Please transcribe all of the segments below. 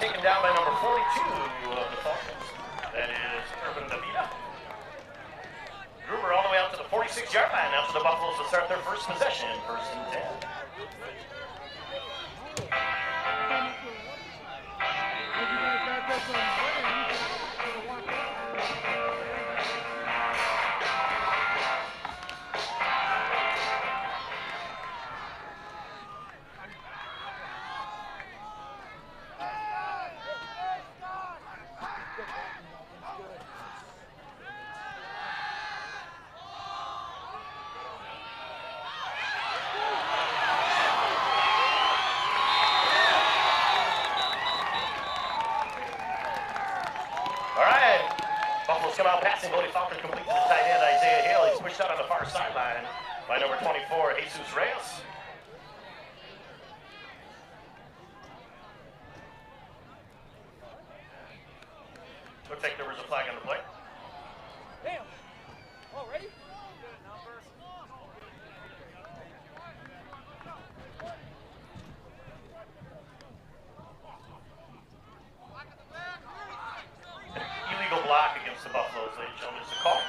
taken down by number 42 of the Falcons. That is Urban Davida. Gruber all the way out to the 46-yard line. Now for the Buffaloes to start their first possession, 1st and 10. Come out passing, Mondovi Falcons complete to the tight end, Isaiah Hale. He's pushed out on the far sideline by number 24, Jesus Reyes. Looks like there was a flag on the play. Damn. Already? Illegal block against the Buffaloes, ladies and gentlemen, is the call.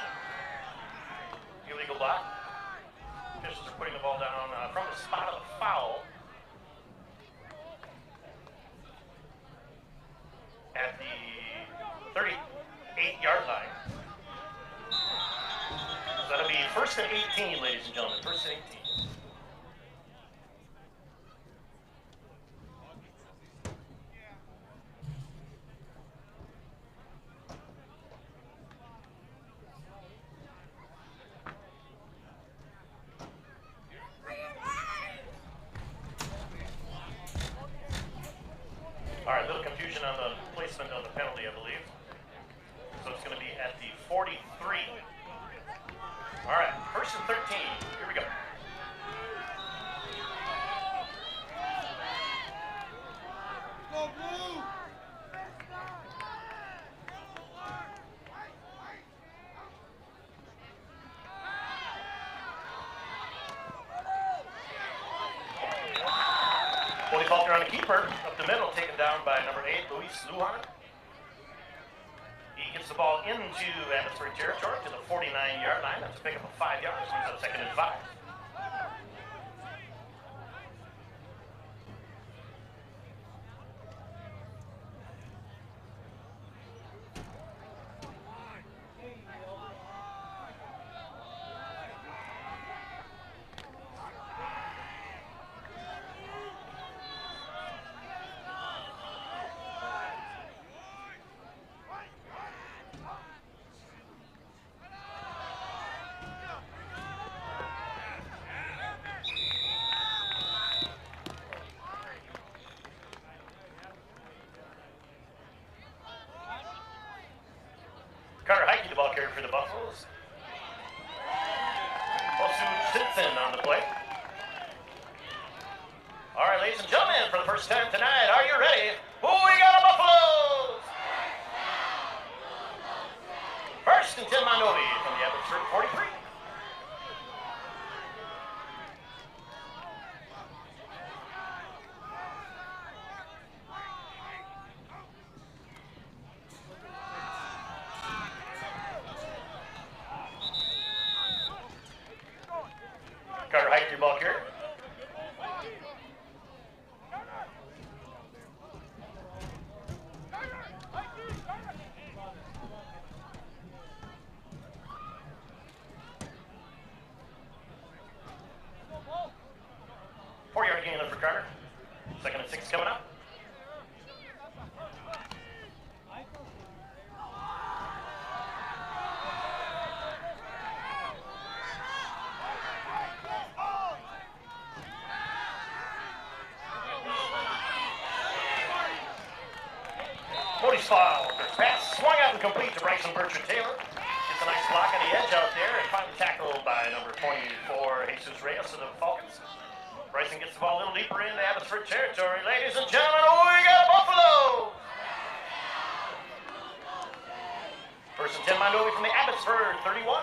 Illegal block. Officials are putting the ball down from the spot of the foul at the 38-yard line. So that'll be 1st and 18, ladies and gentlemen, 1st and 18. All right, a little confusion on the placement of the penalty, I believe. So it's going to be at the 43. All right, 1st and 13. Here we go. Go blue! Mondovi Falcons on the keeper, up the middle, taken down by number 8, Luis Lujan. He gets the ball into Abbotsford territory to the 49-yard line. That's a pick up of 5 yards. He's on 2nd and 5. The ball carrier for the Buffaloes. Simpson on the play. All right, ladies and gentlemen, for the first time tonight, are you ready? Who we got, Buffaloes? 1st and 10, Mondovi from the Abbotsford 43. Your ball carrier. Four-yard gain for Carter. 2nd and 6 coming up. Foul. Pass swung out and complete to Bryson Bertrand Taylor. Gets a nice block on the edge out there and finally tackled by number 24, Jesus Reyes of the Falcons. Bryson gets the ball a little deeper into Abbotsford territory. Ladies and gentlemen, we got a Buffalo! 1st and 10, Mondovi from the Abbotsford 31.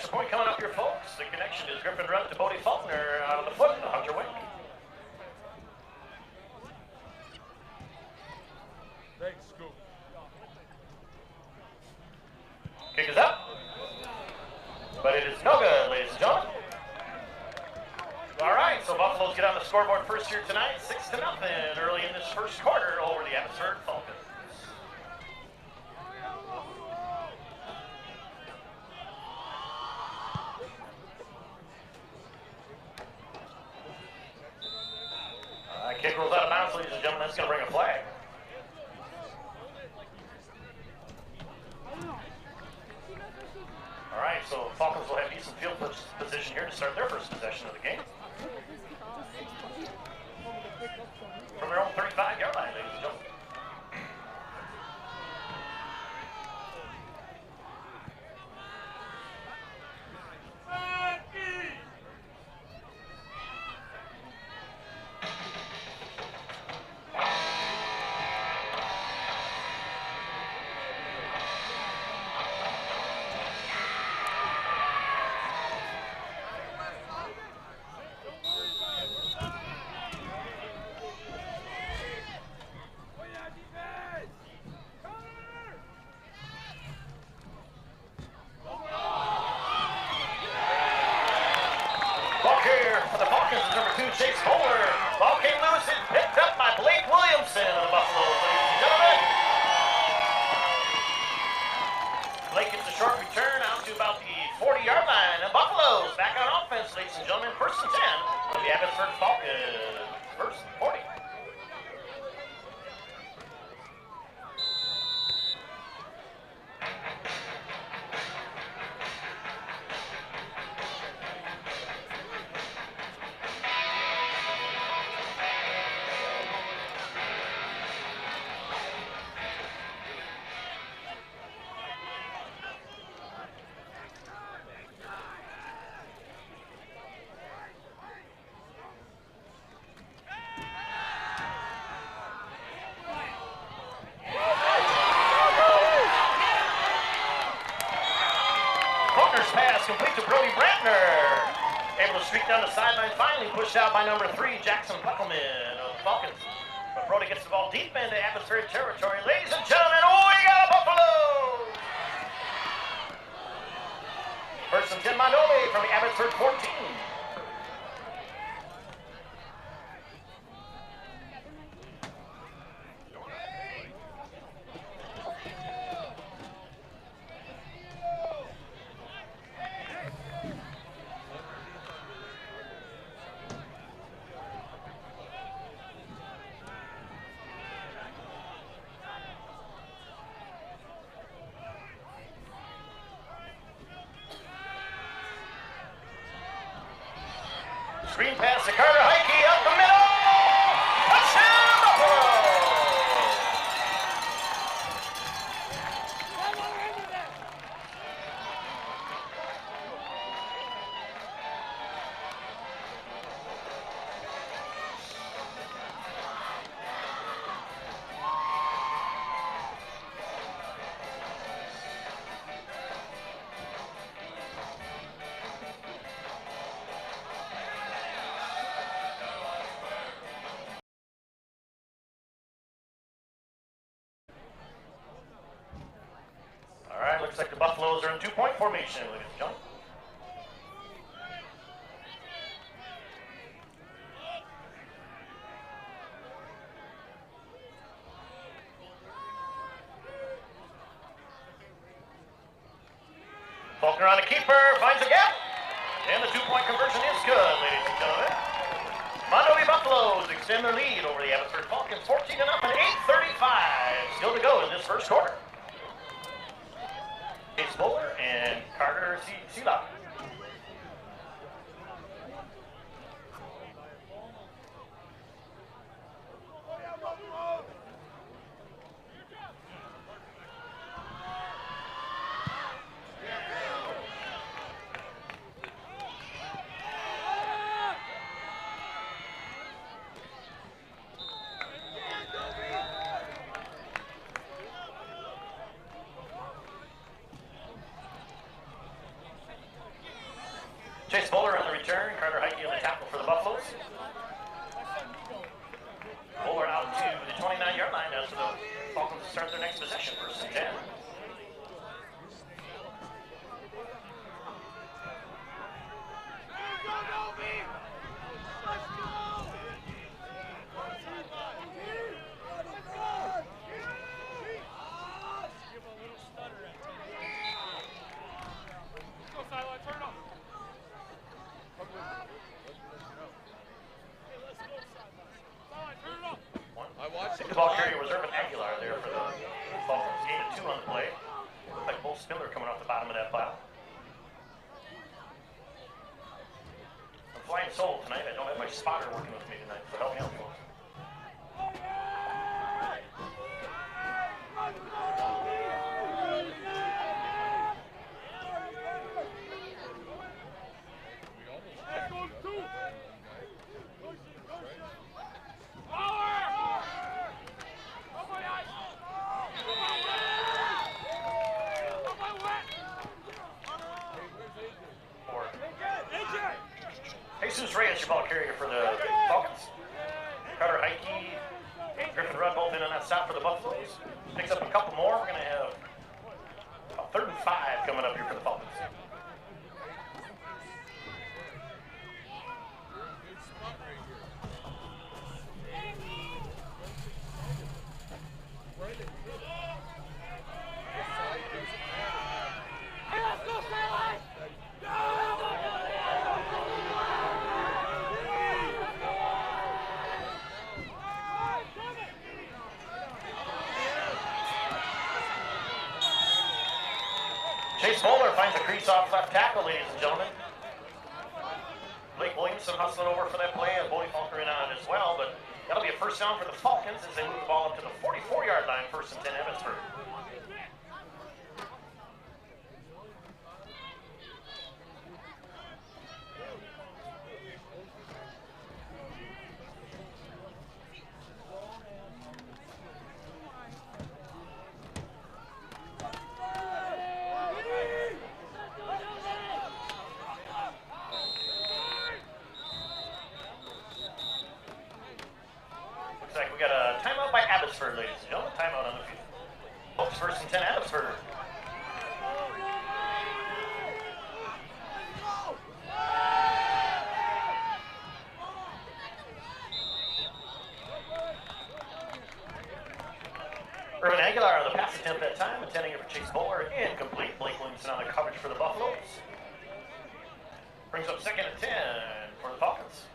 extra point coming up here, folks. The connection is Griffin Rudd to Bodie Faulkner out on the foot, Hunter Wick. Thanks, Scoop. Kick is up. But it is no good, ladies and gentlemen. All right, so Buffaloes get on the scoreboard first here tonight, 6-0 early in this first quarter over the Abbotsford Falcons. Kick rolls out of bounds, ladies and gentlemen. That's going to bring a flag. All right, so Falcons will have decent field position here to start their first possession of the game. From their own 35-yard line, ladies and gentlemen. Chase Kohler. Ball came loose and picked up by Blake Williamson of the Buffaloes, ladies and gentlemen. Blake gets a short return out to about the 40-yard line. And Buffaloes back on offense, ladies and gentlemen. 1st and 10 for the Abbotsford Falcons. 1st and 40. Complete to Brody Brantner. Able to streak down the sideline, finally pushed out by number 3, Jackson Puckelman of the Falcons. But Brody gets the ball deep into Abbotsford territory. Ladies and gentlemen, oh, we got a Buffalo! 1st and 10, Mondovi from the Abbotsford 14. Screen pass to Carter Heike up the middle. Touchdown, Buffalo! Looks like the Buffaloes are in two-point formation, ladies and gentlemen. Faulkner on the keeper, finds a gap. And the two-point conversion is good, ladies and gentlemen. Mondovi Buffaloes extend their lead over the Abbotsford Falcons, 14-0 and 8:35 still to go in this first quarter. Chase Bowler and Carter Seelock. Chase Bowler on the return. Carter Heike on the tackle for the Buffaloes. Bowler out to the 29-yard line now, so the Falcons start their next possession, 1st and 10. The ball carrier was Ewert there for the Falcons. Gain of 2 on the play. Looks like Bull Spiller coming off the bottom of that pile. I'm flying solo tonight. I don't have my spotter working with me tonight, so help me out, folks. Your ball carrier for the Falcons. Carter Heike, Griffin Rudd both in on that stop for the Buffaloes. Picks up a couple more. We're going to have a 3rd and 5 coming up here for the Falcons. Chase Bowler finds a crease off left tackle, ladies and gentlemen. Blake Williamson hustling over for that play, and Bodie Falker in on it as well, but that'll be a 1st down for the Falcons as they move the ball up to the 44-yard line, 1st and 10 Abbotsford. We got a timeout by Abbotsford, ladies and gentlemen. Timeout on the field. Folks, 1st and 10 Abbotsford. Irvin Aguilar on the pass attempt that time, intending it for Chase Bowler. Incomplete. Blake Williamson on the coverage for the Buffaloes. Brings up 2nd and 10 for the Falcons.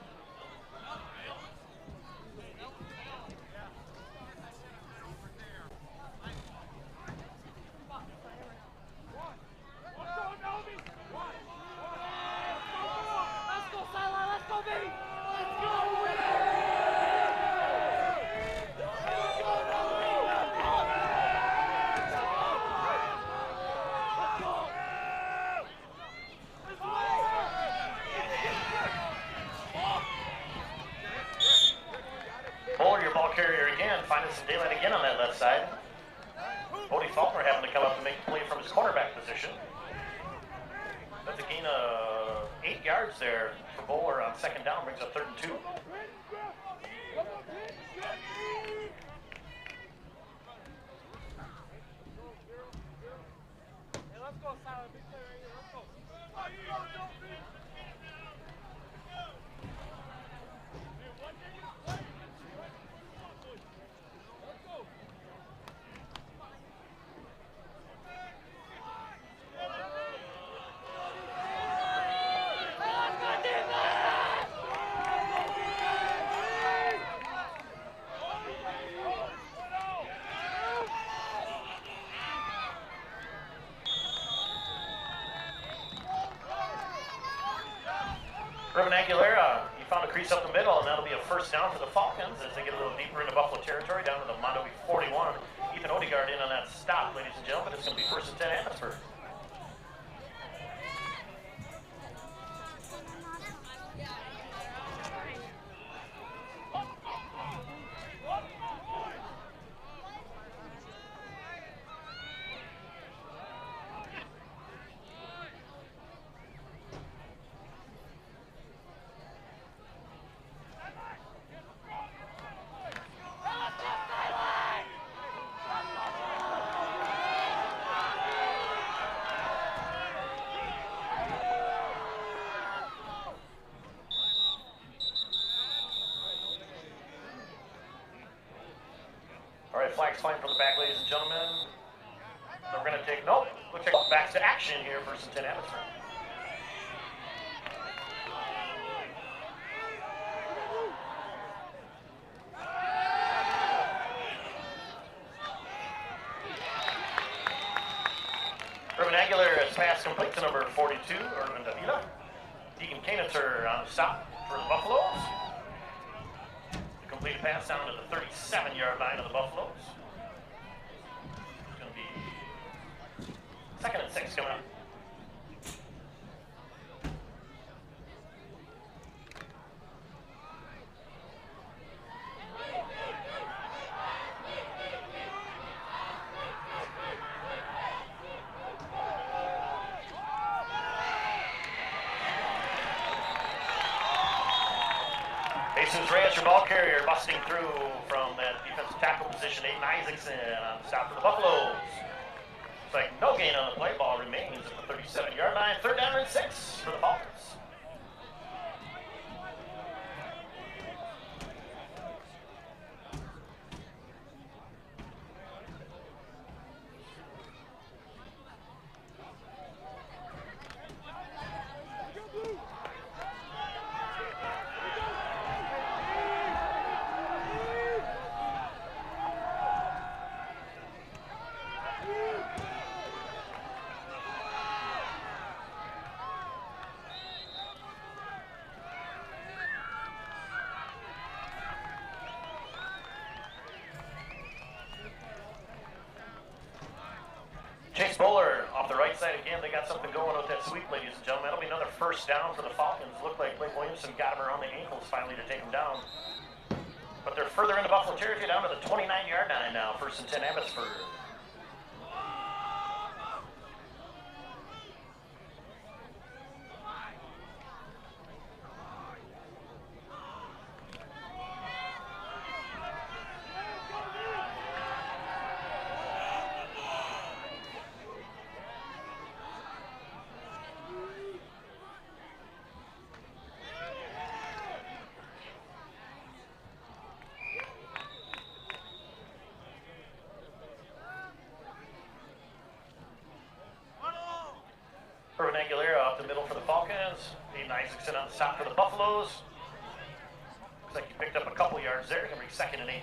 Carrier again, finding some daylight again on that left side. Bodie Faulkner having to come up and make a play from his cornerback position. That's a gain of 8 yards there for Bowler on 2nd down, brings up 3rd and 2. Let's go, Silent. Big play right here. Let's go. Irvin Aguilera, he found a crease up the middle, and that'll be a 1st down for the Falcons as they get a little deeper into Buffalo territory, down to the Mondovi 41. Ethan Odegaard in on that stop, ladies and gentlemen. It's going to be 1st and 10 Abbotsford. Red flags flying from the back, ladies and gentlemen. We're going to take, nope, looks like back to action here for St. Abbotsford. Urban Aguilar has passed complete to number 42, Urban Davila. Deacon Kanitzer on the stop for the Buffaloes. The completed pass down to the 37-yard line of the Buffaloes. It's going to be 2nd and 6 coming up. Jesus Reyes, your ball carrier, busting through from that defensive tackle position. Aiden Isaacson on the stop for the Buffaloes. Looks like no gain on the play. Ball remains at the 37-yard line. 3rd down and 6 for the Falcons. Chase Bowler off the right side again. They got something going with that sweep, ladies and gentlemen. That'll be another 1st down for the Falcons. Looked like Blake Williamson got him around the ankles finally to take him down. But they're further into Buffalo territory, down to the 29-yard line now. 1st and 10 Abbotsford. Urban Aguilera up the middle for the Falcons. Aiden Isaacson on the stop for the Buffaloes. Looks like he picked up a couple yards there. Going to be 2nd and 8.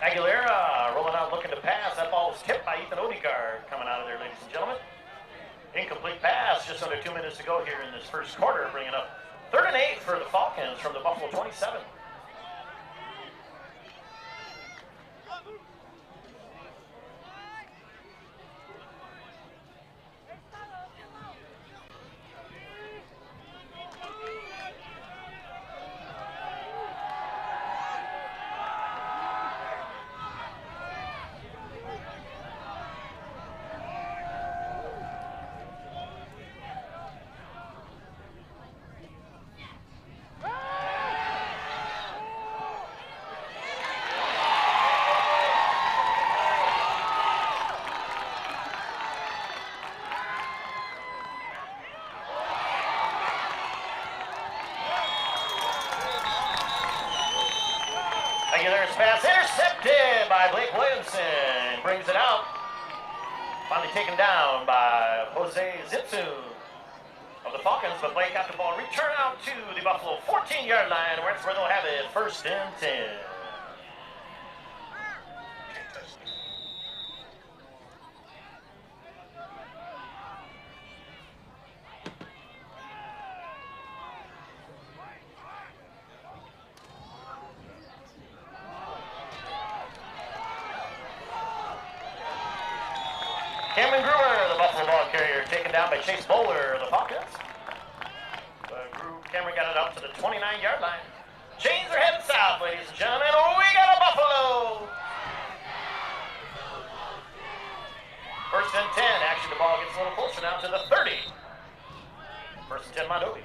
Aguilera rolling out looking to pass. That ball was tipped by Ethan Odegaard coming out of there, ladies and gentlemen. Incomplete pass, just under 2 minutes to go here in this 1st quarter, bringing up 3rd and 8 for the Falcons from the Buffalo 27. Aguilera's pass intercepted by Blake Williamson. Brings it out. Finally taken down by Jose Zitsu of the Falcons, but Blake got the ball return out to the Buffalo 14-yard line, where they'll have it 1st and 10. Cameron Brewer, the Buffalo ball carrier, taken down by Chase Bowler, the Falcons. Cameron got it up to the 29-yard line. Chains are heading south, ladies and gentlemen. Oh, we got a Buffalo! possession. The ball gets a little closer now to the 30. First and 10, Mondovi.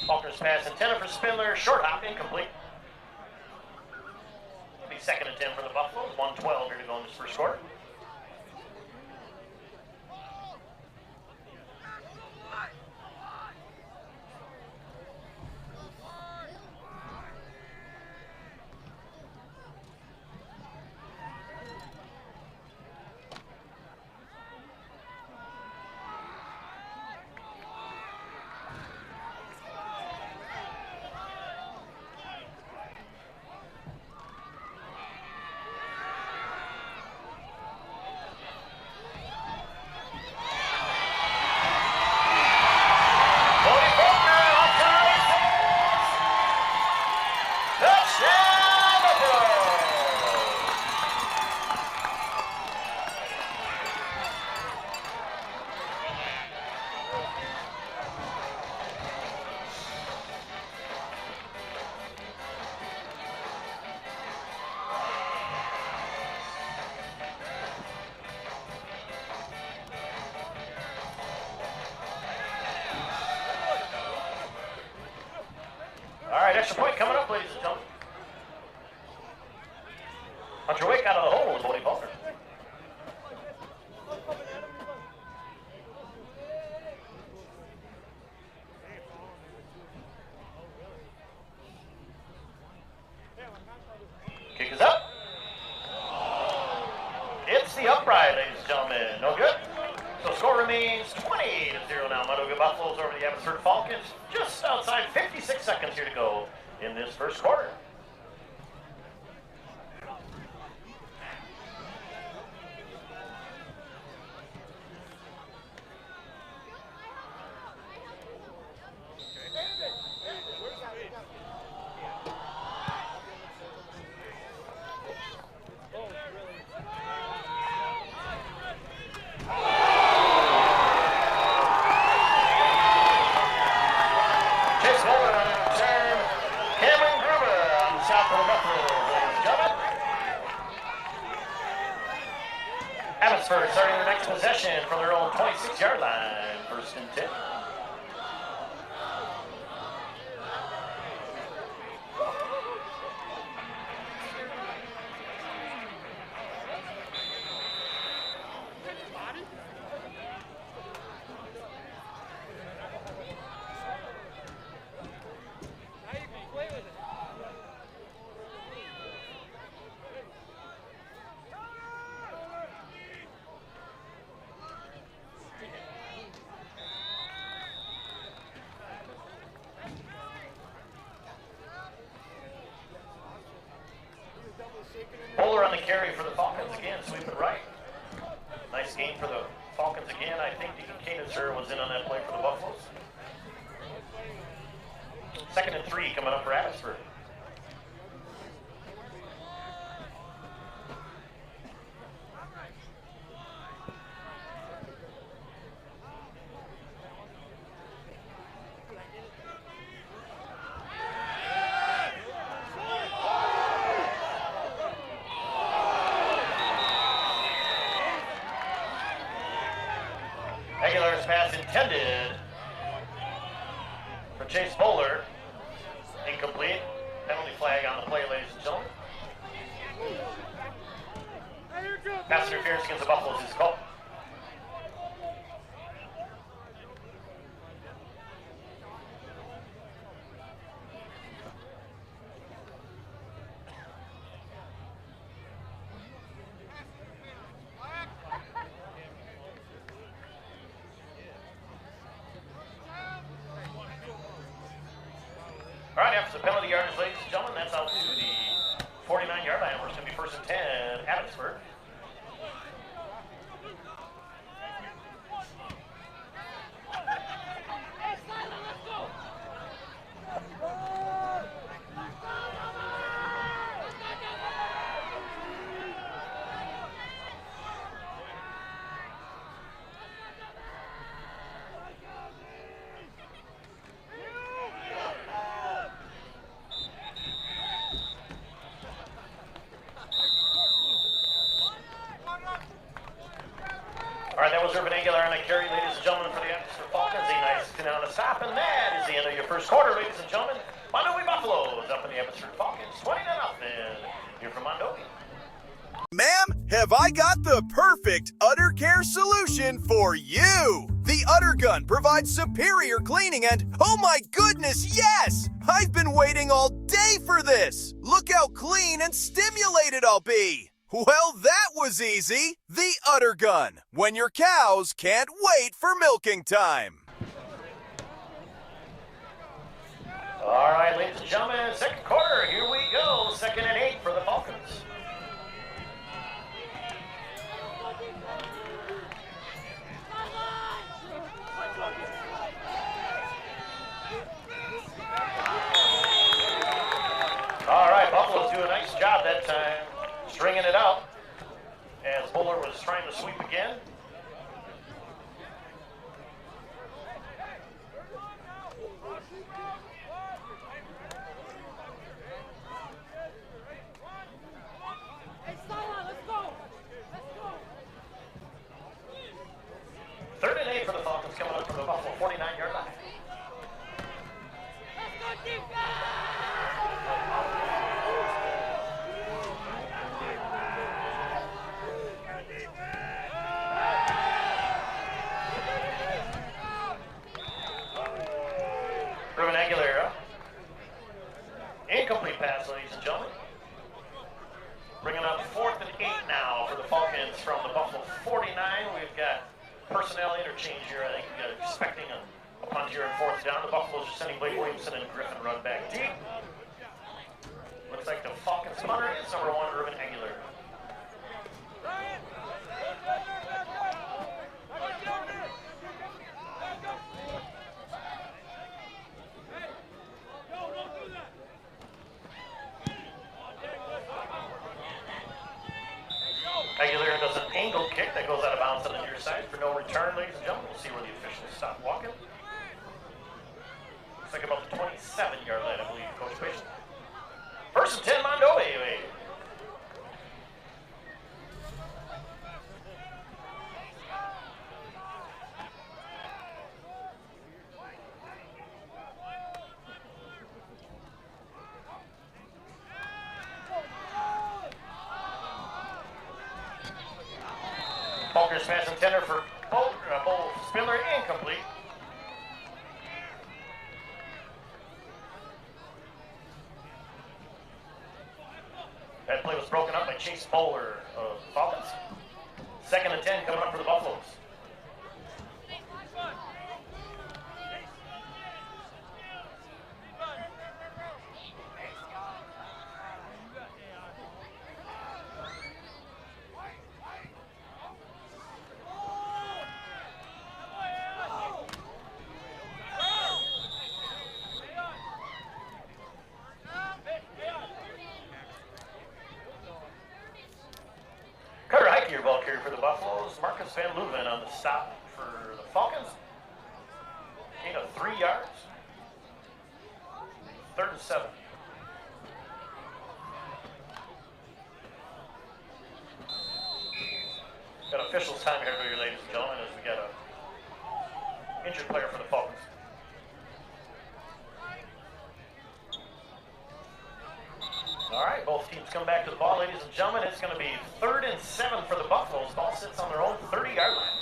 Faulkner's pass intended for Spindler. Short hop, incomplete. It'll be second and 10 for the Buffaloes. 1:12 here to go in this first quarter. Extra point coming up, ladies and gentlemen. Hunter Wake out of the hole with Woody Faulkner. Kick is up. It's the upright, ladies and gentlemen. No good. So score remains 20-0 now. Mondovi Buffaloes over the Abbotsford Falcons. Just outside 56 seconds here to go in this first quarter. Abbotsford starting their next possession from their own 26-yard line. First and 10. Bowler on the carry for the Falcons again, sweep it right. Nice game for the Falcons again. I think Deacon Koenitzer was in on that play for the Buffaloes. Second and 3 coming up for Abbotsford. Aguilar's pass intended for Chase Bowler. Incomplete. Penalty flag on the play, ladies and gentlemen. Pass interference against the Buffaloes is called. All right, after the penalty yardage, ladies and gentlemen, that's out to the 49-yard line, where it's going to be first and 10, Abbotsford. All right, that was Urban Aguilar on a carry, ladies and gentlemen, for the Abbotsford Falcons. A nice 10 on the stop, and that is the end of your first quarter, ladies and gentlemen. Mondovi Buffaloes up in the Abbotsford Falcons, 20-0. Here from Mondovi. Ma'am, have I got the perfect udder care solution for you? The Udder Gun provides superior cleaning and, oh my goodness, yes! I've been waiting all day for this! Look how clean and stimulated I'll be! Well, that was easy! The Udder Gun, when your cows can't wait for milking time. All right, ladies and gentlemen, second quarter, here we go. 2nd and 8 for the Falcons. All right, Buffaloes do a nice job that time, stringing it out as Buller was trying to sweep again. Third and 8 for the Falcons coming up from the Buffalo 49-yard line. Urban Aguilera. Incomplete pass, ladies and gentlemen. Bringing up 4th and 8 now for the Falcons from the Buffalo 49. We've got personnel interchange here. I think expecting a punt here in 4th down. The Buffaloes are sending Blake Williamson and Griffin run back deep. Looks like the Falcons punter is number 1, Urban Aguilera. Aguilera does an angle kick that goes out of bounds on the near side for no return, ladies and gentlemen. We'll see where the officials stop walking. Looks like about the 27-yard line, I believe, Coach Bishop. 1st and 10, Mondovi. Falkers pass intended for Bo Spindler, incomplete. That play was broken up by Chase Bowler of Falcons. 2nd and 10 coming up for the Buffaloes. Your ball carrier for the Buffaloes. Marcus Van Leuven on the stop for the Falcons. Gain of 3 yards. 3rd and 7. Got officials time here, ladies and gentlemen, as we got a injured player for the Falcons. All right, both teams come back to the ball, ladies and gentlemen. It's going to be 3rd and 7 for the Buffaloes. Ball sits on their own 30-yard line.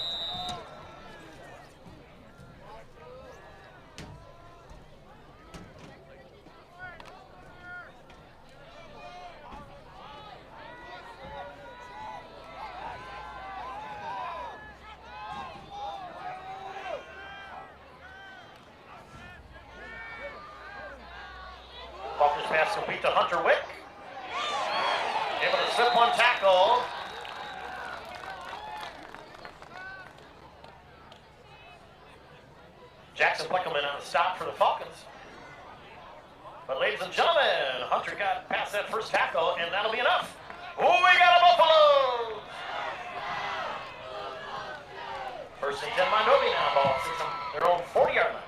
Falcons pass complete to Hunter Wick. Able to slip one tackle. Jackson Pleckelman on the stop for the Falcons. But ladies and gentlemen, Hunter got past that first tackle, and that'll be enough. Oh, we got a Buffalo! 1st and 10, Mondovi now. Ball sits on their own 40-yard line.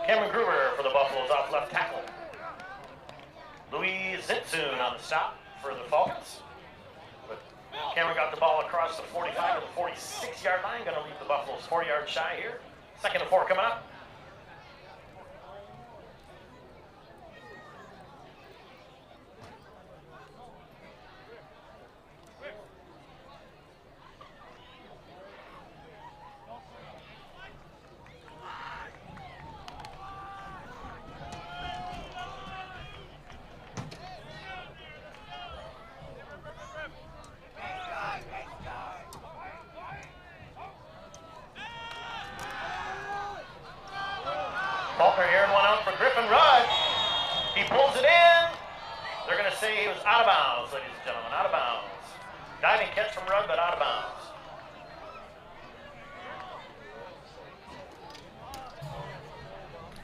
Cameron Gruber for the Buffaloes off left tackle. Louis Zintsoon on the stop for the Falcons. But Cameron got the ball across the 45 to the 46-yard line. Going to leave the Buffaloes 4 yards shy here. 2nd and 4 coming up. Faulkner aired one out for Griffin Rudd. He pulls it in. They're going to say he was out of bounds, ladies and gentlemen, out of bounds. Diving catch from Rudd, but out of bounds.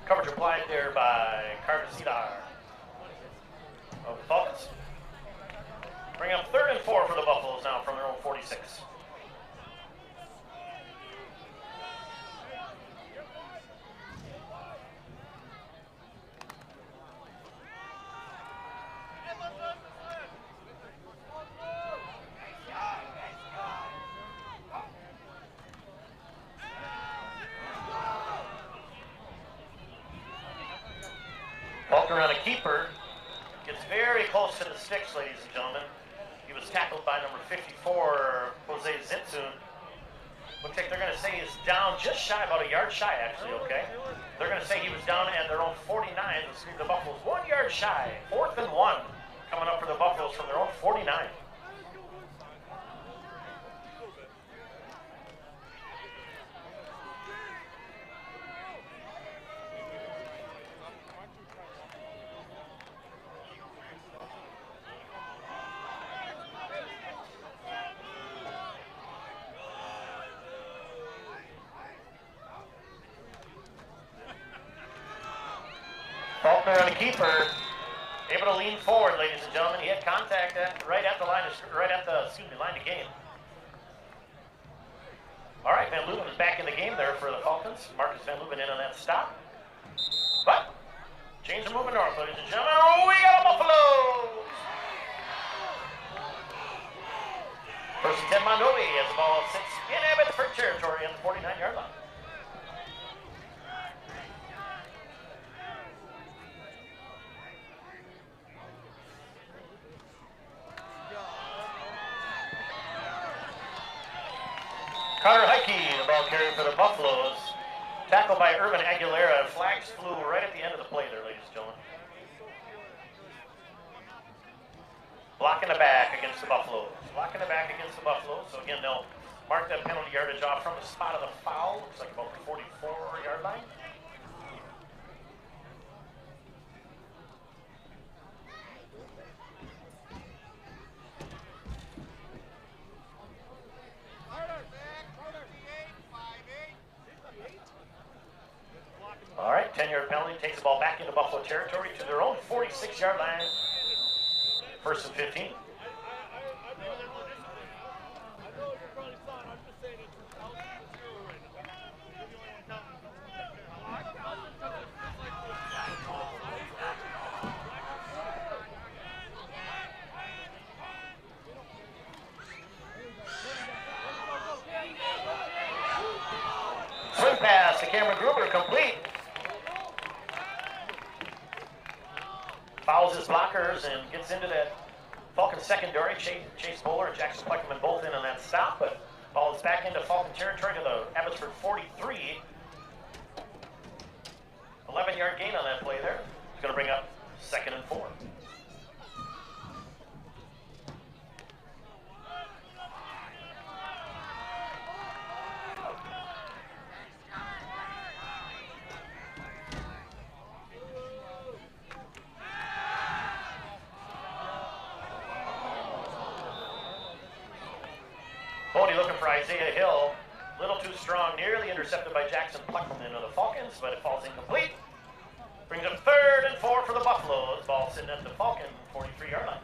Coverage applied there by Carter Cedar of the Falcons. Bring up 3rd and 4 for the Buffaloes now from their own 46. Faulkner on a keeper. Gets very close to the sticks, ladies and gentlemen. He was tackled by number 54, Jose Zintsoon. Looks like they're going to say he's down just shy, about a yard shy, actually, okay? They're going to say he was down at their own 49. Let's leave the Buffaloes 1 yard shy. 4th and 1 coming up for the Buffaloes from their own 49. Faulkner on the keeper, able to lean forward, ladies and gentlemen. He had contact right at the line of game. All right, Van Leuven is back in the game there for the Falcons. Marcus Van Leuven in on that stop. But chains are moving north, ladies and gentlemen. Oh, we got a Buffaloes! 1st and 10, Mondovi as the ball sits in Abbotsford territory on the 49-yard line. Connor Heike, the ball carrier for the Buffaloes. Tackled by Urban Aguilera. Flags flew right at the end of the play there, ladies and gentlemen. Blocking the back against the Buffaloes. Blocking the back against the Buffaloes. So again, they'll mark that penalty yardage off from the spot of the foul. Looks like about the 44-yard line. All right, 10-yard penalty takes the ball back into Buffalo territory to their own 46-yard line. 1st and 15. Swing pass to Cameron Gruber, complete. Fouls his blockers and gets into that Falcon secondary. Chase Bowler and Jackson Pleckman both in on that stop, but ball is back into Falcon territory to the Abbotsford 43. 11-yard gain on that play there. It's going to bring up 2nd and 4. Bodie looking for Isaiah Hill. A little too strong, nearly intercepted by Jackson Pluckman of the Falcons, but it falls incomplete. Brings up 3rd and 4 for the Buffaloes. Ball sitting at the Falcon 43-yard line.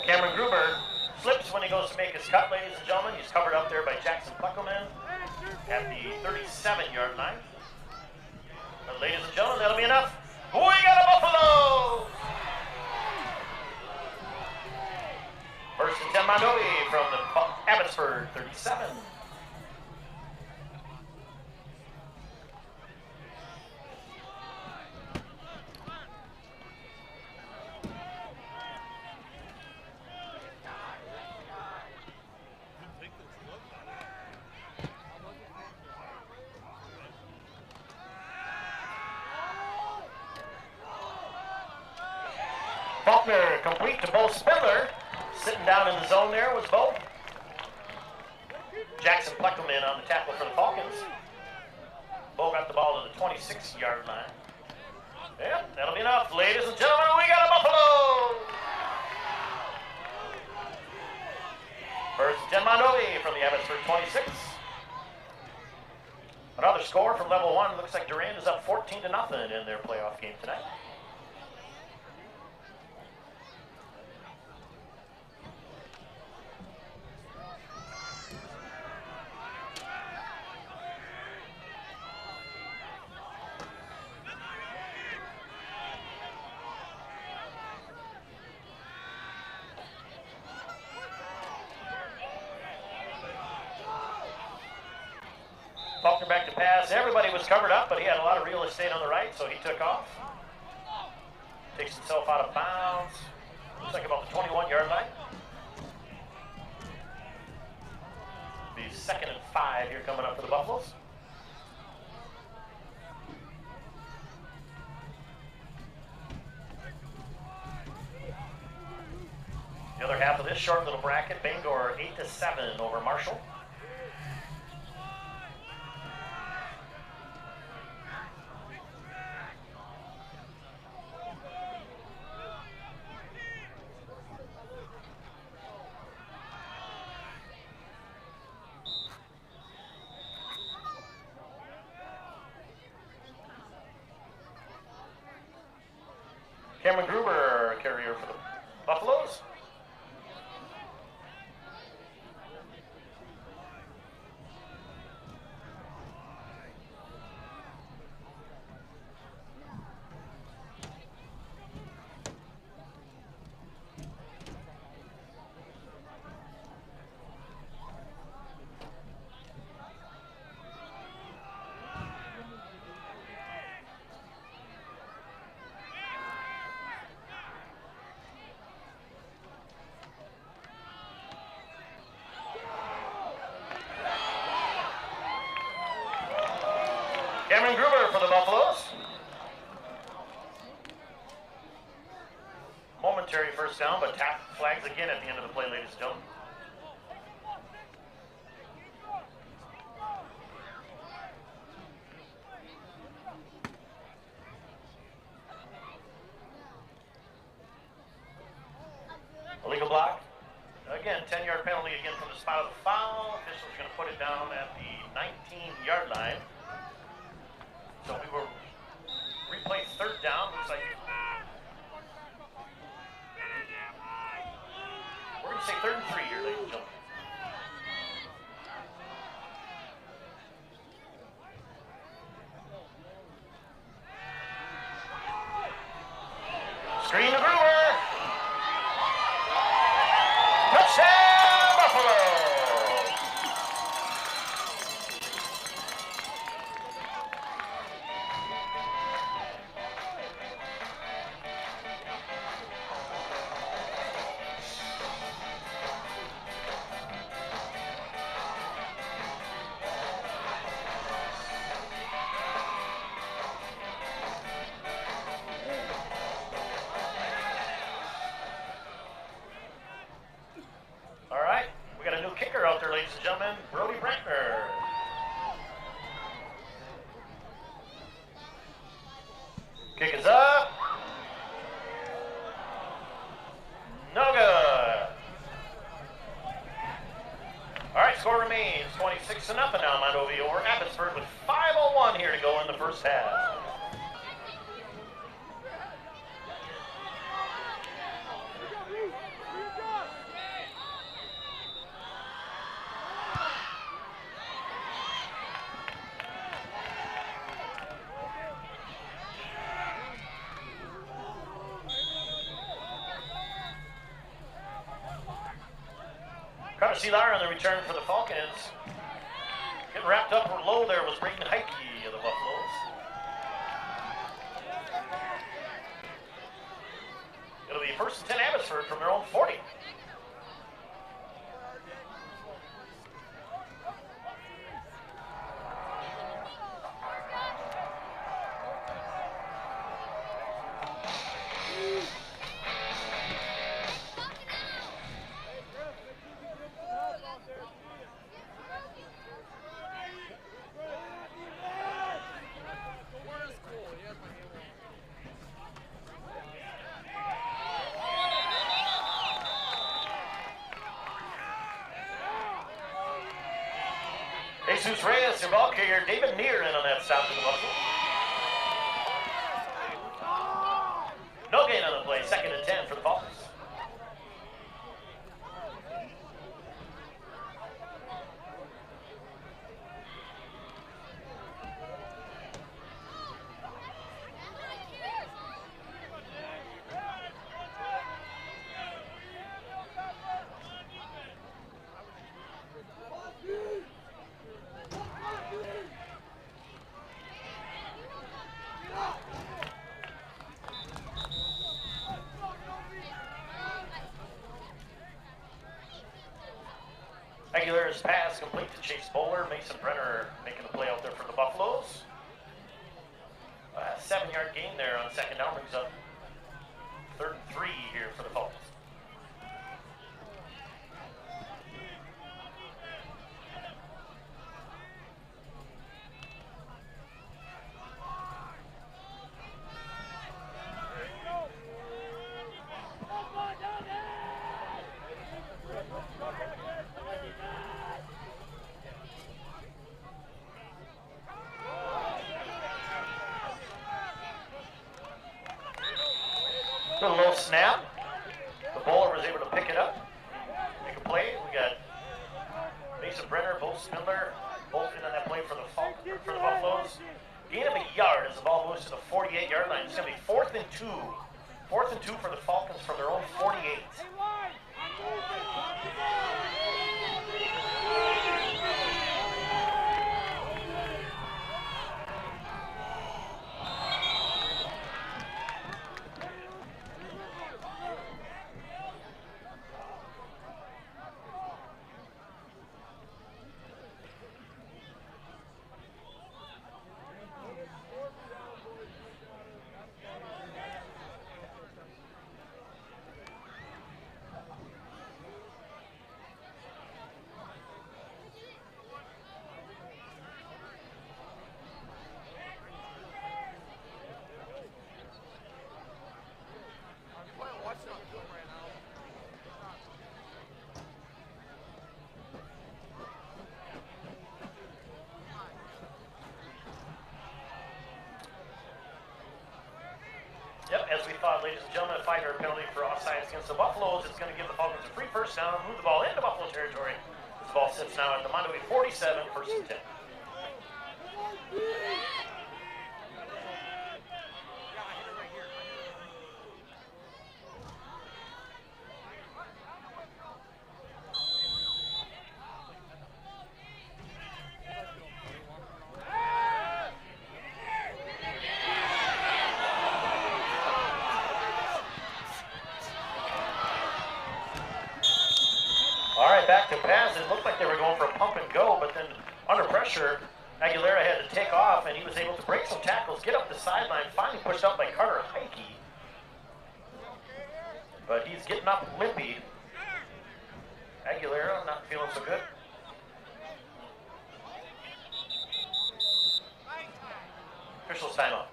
Cameron Gruber slips when he goes to make his cut, ladies and gentlemen. He's covered up there by Jackson Pluckelman at the 37-yard line. But ladies and gentlemen, that'll be enough. We got a Buffalo! First and 10 Mondovi from the Abbotsford 37. Faulkner complete to Bo Spindler. Sitting down in the zone there was Bo. Jackson Pleckelman on the tackle for the Falcons. Bo got the ball to the 26-yard line. Yep, that'll be enough. Ladies and gentlemen, we got a Buffalo! First 10 Mondovi from the Abbotsford 26. Another score from level 1. Looks like Durand is up 14-0 in their playoff game tonight. Faulkner back to pass. Everybody was covered up, but he had a lot of real estate on the right, so he took off. Takes himself out of bounds. Looks like about the 21-yard line. Be 2nd and 5 here coming up for the Buffaloes. The other half of this short little bracket, Bangor 8-7 over Marshall. Cameron Gruber, carrier for the Buffaloes. Cameron Gruber for the Buffaloes. Momentary first down, but tap flags again at the end of the play, ladies and gentlemen. Illegal block. Again, 10-yard penalty again from the spot of the foul. Official's going to put it down at the 19-yard line. So we will replay 3rd down. Looks like we're going to say 3rd and 3 here, ladies and gentlemen. Screen to Brewer. Touchdown, Buffalo! Ladies and gentlemen, Brody Brentner. Kick is up. No good. All right, score remains 26-0 now. Mondovi over Abbotsford with 5:01 here to go in the first half. Carter Seelar on the return for the Falcons. Getting wrapped up low there was Brayden Heike of the Buffaloes. It'll be first and 10 Abbotsford from their own 40. Jesus Reyes, your ball carrier, David Neer in on that stop to the Buffalo. No gain on the play, second and 10 for the Falcons. Aguilera's pass complete to Chase Bowler. Mason Brenner making the play out there for the Buffaloes. 7-yard gain there on second down brings up 3rd and 3 here for the Falcons. A low snap. The bowler was able to pick it up, make a play. We got Mason Brenner, Bo Spindler, both in on that play for the Buffaloes. Gain of a yard as the ball moves to the 48-yard line. It's going to be 4th and 2. 4th and 2 for the Falcons from their own 48. Yep, as we thought, ladies and gentlemen, a 5-yard penalty for offsides against the Buffaloes. It's going to give the Falcons a free first down, move the ball into Buffalo territory. The ball sits now at the Mondovi 47, first and 10. Back to pass. It looked like they were going for a pump and go, but then under pressure, Aguilera had to take off, and he was able to break some tackles, get up the sideline, finally pushed up by Carter Heike. But he's getting up limpy. Aguilera not feeling so good. Officials timeout.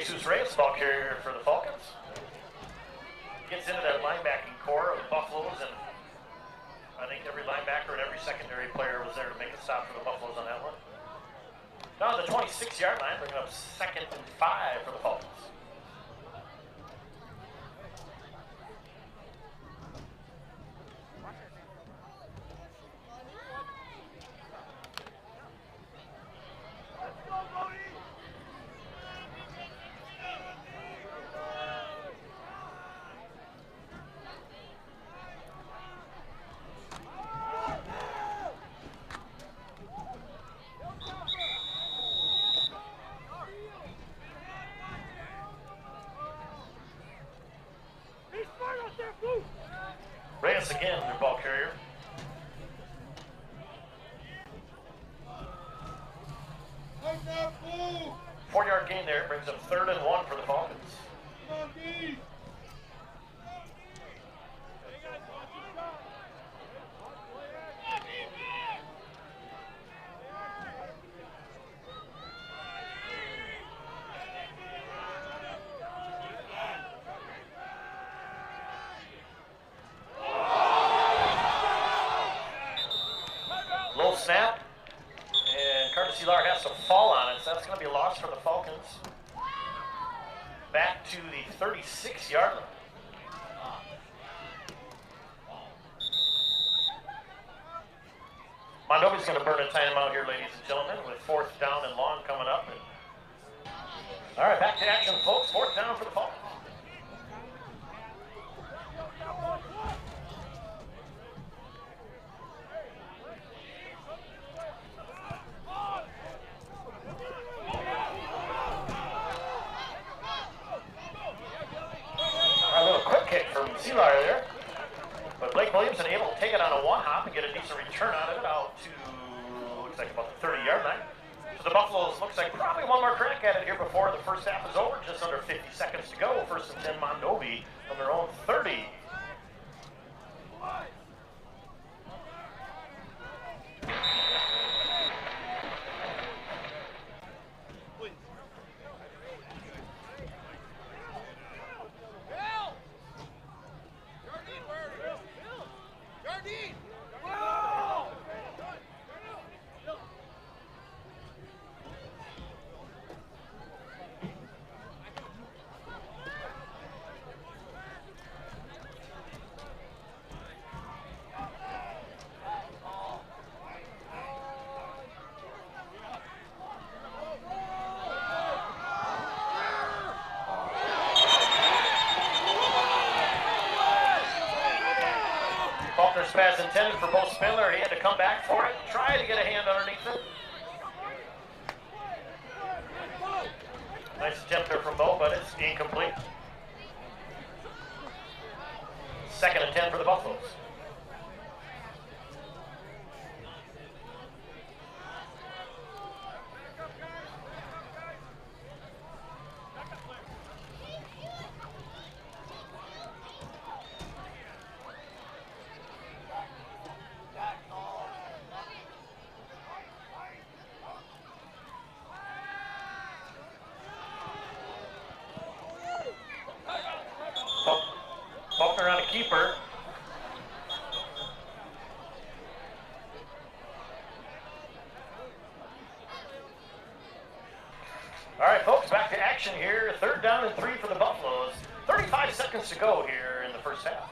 Jesus Reyes, ball carrier for the Falcons. Gets into that linebacking core of the Buffaloes and think every linebacker and every secondary player was there to make a stop for the Buffaloes on that one. Now the 26-yard line, bringing up 2nd and 5 for the Falcons. Reyes again, their ball carrier. Four-yard gain there, brings up 3rd and 1 for the Falcons. Low snap, and Carter Seelar has to fall on it, so that's going to be a loss for the Falcons. Back to the 36-yard line. Mondovi's going to burn a timeout here, ladies and gentlemen, with 4th down and long coming up. All right, back to action, folks. 4th down for the Falcons. A little quick kick from Seelar there. But Blake Williamson able to take it on a one-hop and get a decent return out of it out to, looks like about the 30-yard line. So the Buffaloes looks like probably one more crack at it here before the first half is over. Just under 50 seconds to go. 1st and 10 Mondovi on their own 30. Faulkner's pass intended for Bo Spindler. He had to come back for it, try to get a hand underneath it. Nice attempt there from Bo, but it's incomplete. 2nd and 10 for the Buffaloes. Faulkner on a keeper. All right, folks, back to action here. 3rd down and 3 for the Buffaloes. 35 seconds to go here in the first half.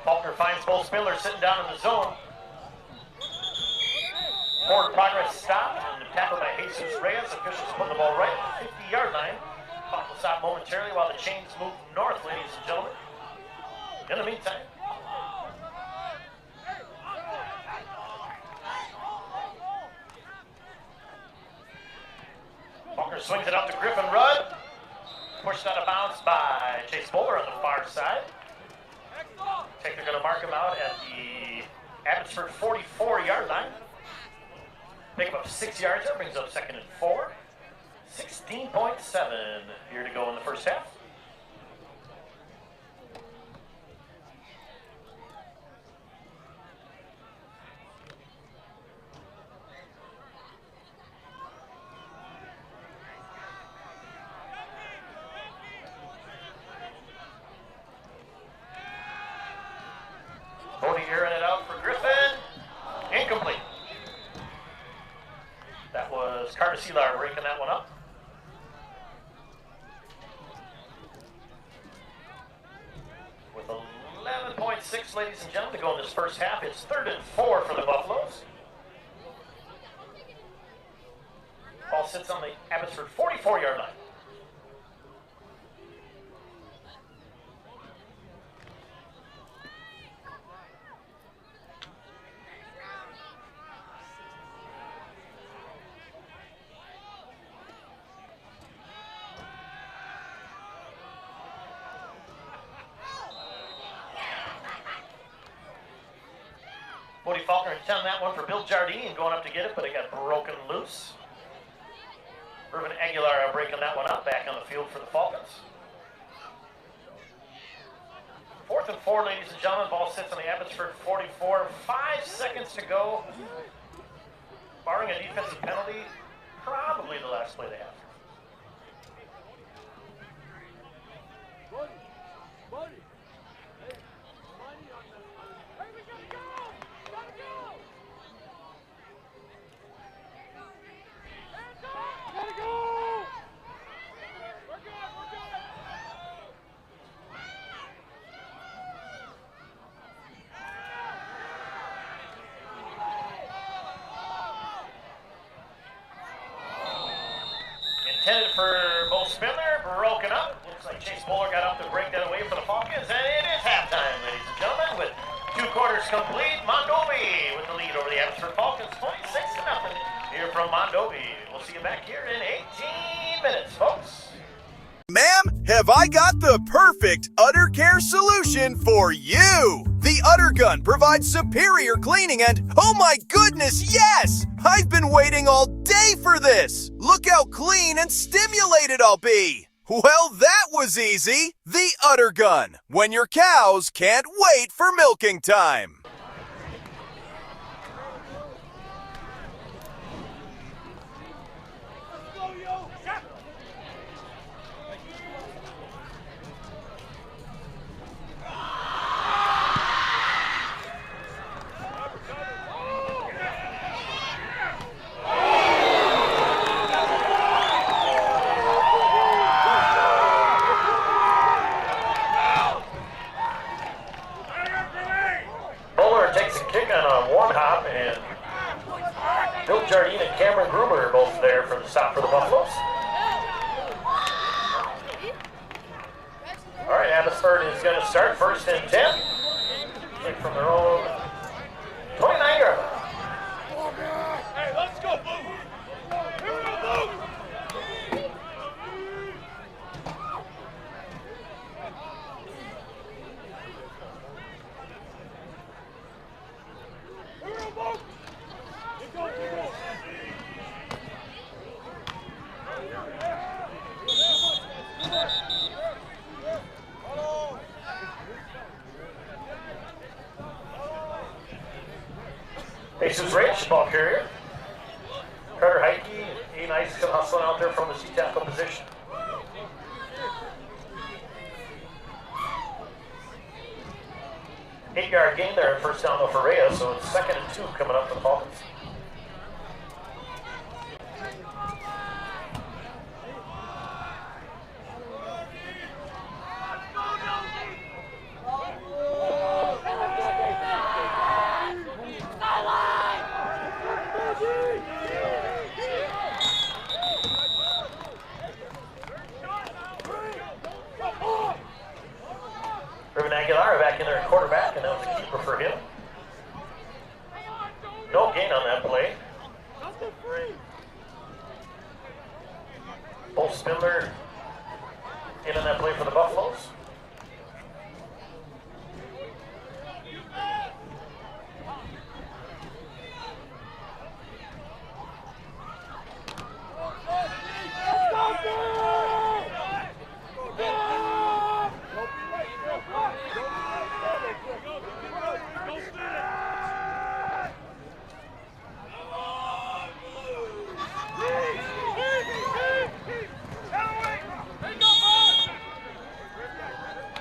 Faulkner finds Bo Spindler sitting down in the zone. Forward progress stopped and tackled by Jesus Reyes. Officials putting the ball right at the 50-yard line. Clock will stop momentarily while the chains move north, ladies and gentlemen. In the meantime, Faulkner swings it out to Griffin Rudd. Pushed out of bounds by Chase Bowler on the far side. I think they're going to mark him out at the Abbotsford 44-yard line. Pick up 6 yards there, brings up 2nd and 4. 16.7 here to go in the first half. Cody airing it out for Griffin. Incomplete. That was Carter Seelar breaking that one up. With 11.6, ladies and gentlemen, to go in this first half. It's 3rd and 4 for the Buffaloes. Ball sits on the Abbotsford 44-yard line. Mondovi Faulkner intending that one for Bill Jardine and going up to get it, but it got broken loose. Irvin Aguilar breaking that one up, back on the field for the Falcons. 4th and 4, ladies and gentlemen. Ball sits on the Abbotsford 44. 5 seconds to go. Barring a defensive penalty, probably the last play they have. Intended for Bo Spindler, broken up. Looks like Chase Bowler got up to break that away for the Falcons, and it is halftime, ladies and gentlemen, with 2 quarters complete. Mondovi with the lead over the Abbotsford Falcons, 26-0 here from Mondovi. We'll see you back here in 18 minutes, folks. Ma'am, have I got the perfect udder care solution for you? The Udder Gun provides superior cleaning and, oh my goodness, yes! I've been waiting all day for this! Look how clean and stimulated I'll be! Well, that was easy! The Udder Gun, when your cows can't wait for milking time! Jardine and Cameron Gruber are both there for the stop for the Buffaloes. All right, Abbotsford is going to start 1st and 10. Take from their own 29-yard line. Hey, let's go, move! Here we go, move! Jesus Rich, ball carrier. Carter Heike, A nice hustling out there from the C-tackle position. Eight-yard gain there, first down though for Reyes, so it's 2nd and 2 coming up for the Falcons. Back in there at quarterback, and that was a keeper for him. No gain on that play. Bo Spindler in on that play for the Buffaloes.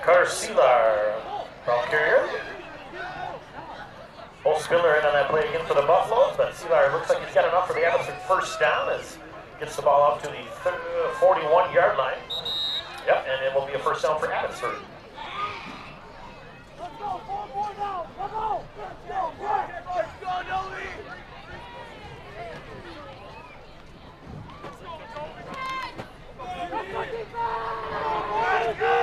Carter Seelar, ball carrier. Spindler in on that play again for the Buffaloes, but Seelar looks like he's got enough for the Abbotsford first down as gets the ball up to the 41-yard line. Yep, and it will be a first down for Abbotsford. Let's go, 4 more now. Come on. Let's go, Novi. Let's go, defense. Let's go.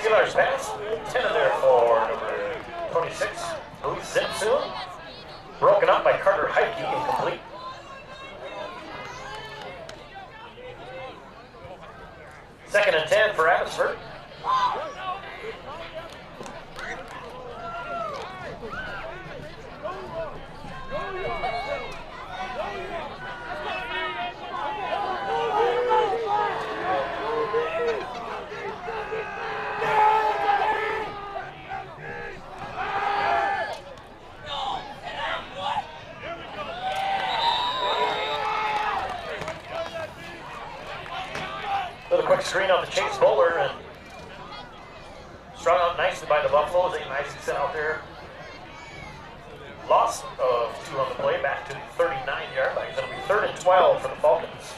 Steelers pass, 10 in there for number 26, Luis Zipsu. Broken up by Carter Heike, incomplete. Second and 10 for Abbotsford. With a quick screen off the Chase Bowler and strung out nicely by the Buffaloes. They nicely sent out there. Loss of 2 on the play, back to the 39-yard line. It'll be 3rd and 12 for the Falcons.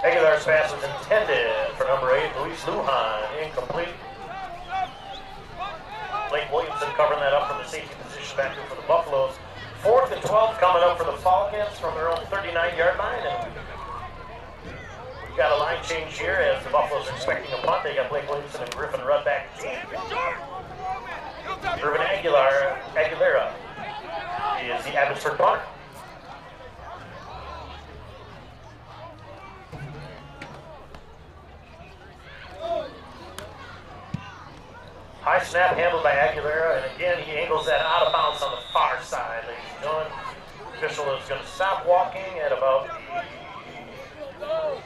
Aguilar's pass was intended for number 8, Luis Lujan, incomplete. Blake Williamson covering that up from the safety position back here for the Buffaloes. 4th and 12 coming up for the Falcons from their own 39-yard line. And we've got a line change here as the Buffaloes are expecting a punt. They got Blake Williamson and Griffin Rudd back. Ruben Aguilera is the Abbotsford punter. High snap handled by Aguilera, and again he angles that out of bounds on the far side, ladies and gentlemen. Official is going to stop walking at about the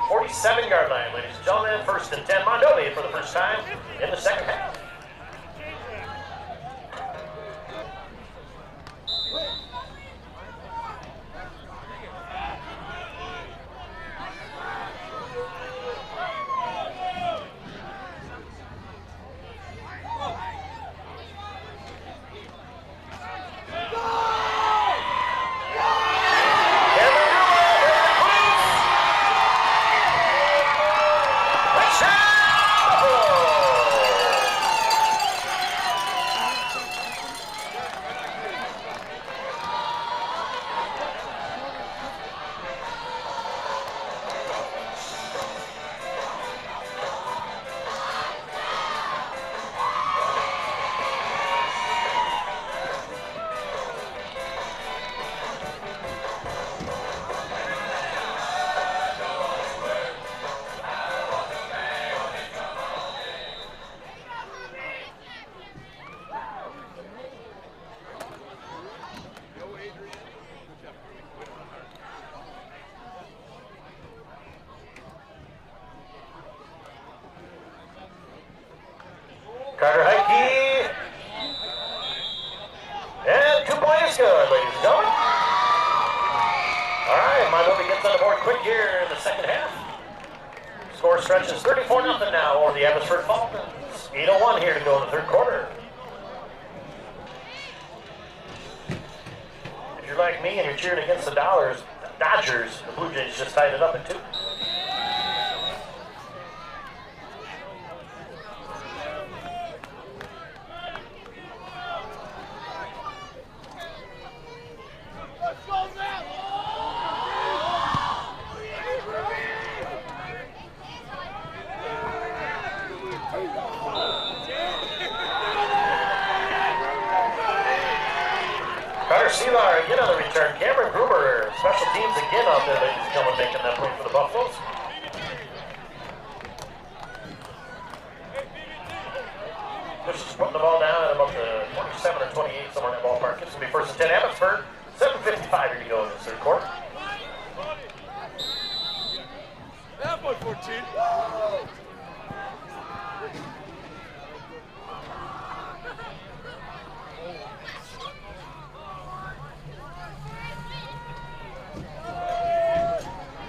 47-yard line, ladies and gentlemen. 1st and 10, Mondovi for the first time in the second half. Carter Heike. And 2 points good, ladies and gentlemen. All right, Mondovi gets on the board quick here in the second half. Score stretches 34-0 now over the Abbotsford Falcons. 8:01 here to go in the 3rd quarter. If you're like me and you're cheering against the Dodgers, the Blue Jays just tied it up at 2. Carter Seelar again on the return. Cameron Gruber, special teams again out there, ladies and gentlemen, making that play for the Buffaloes. Just putting the ball down at about the 27 or 28, somewhere in that ballpark. It's going to be first and 10 Abbotsford. 7:55 here to go in this third quarter. That boy 14.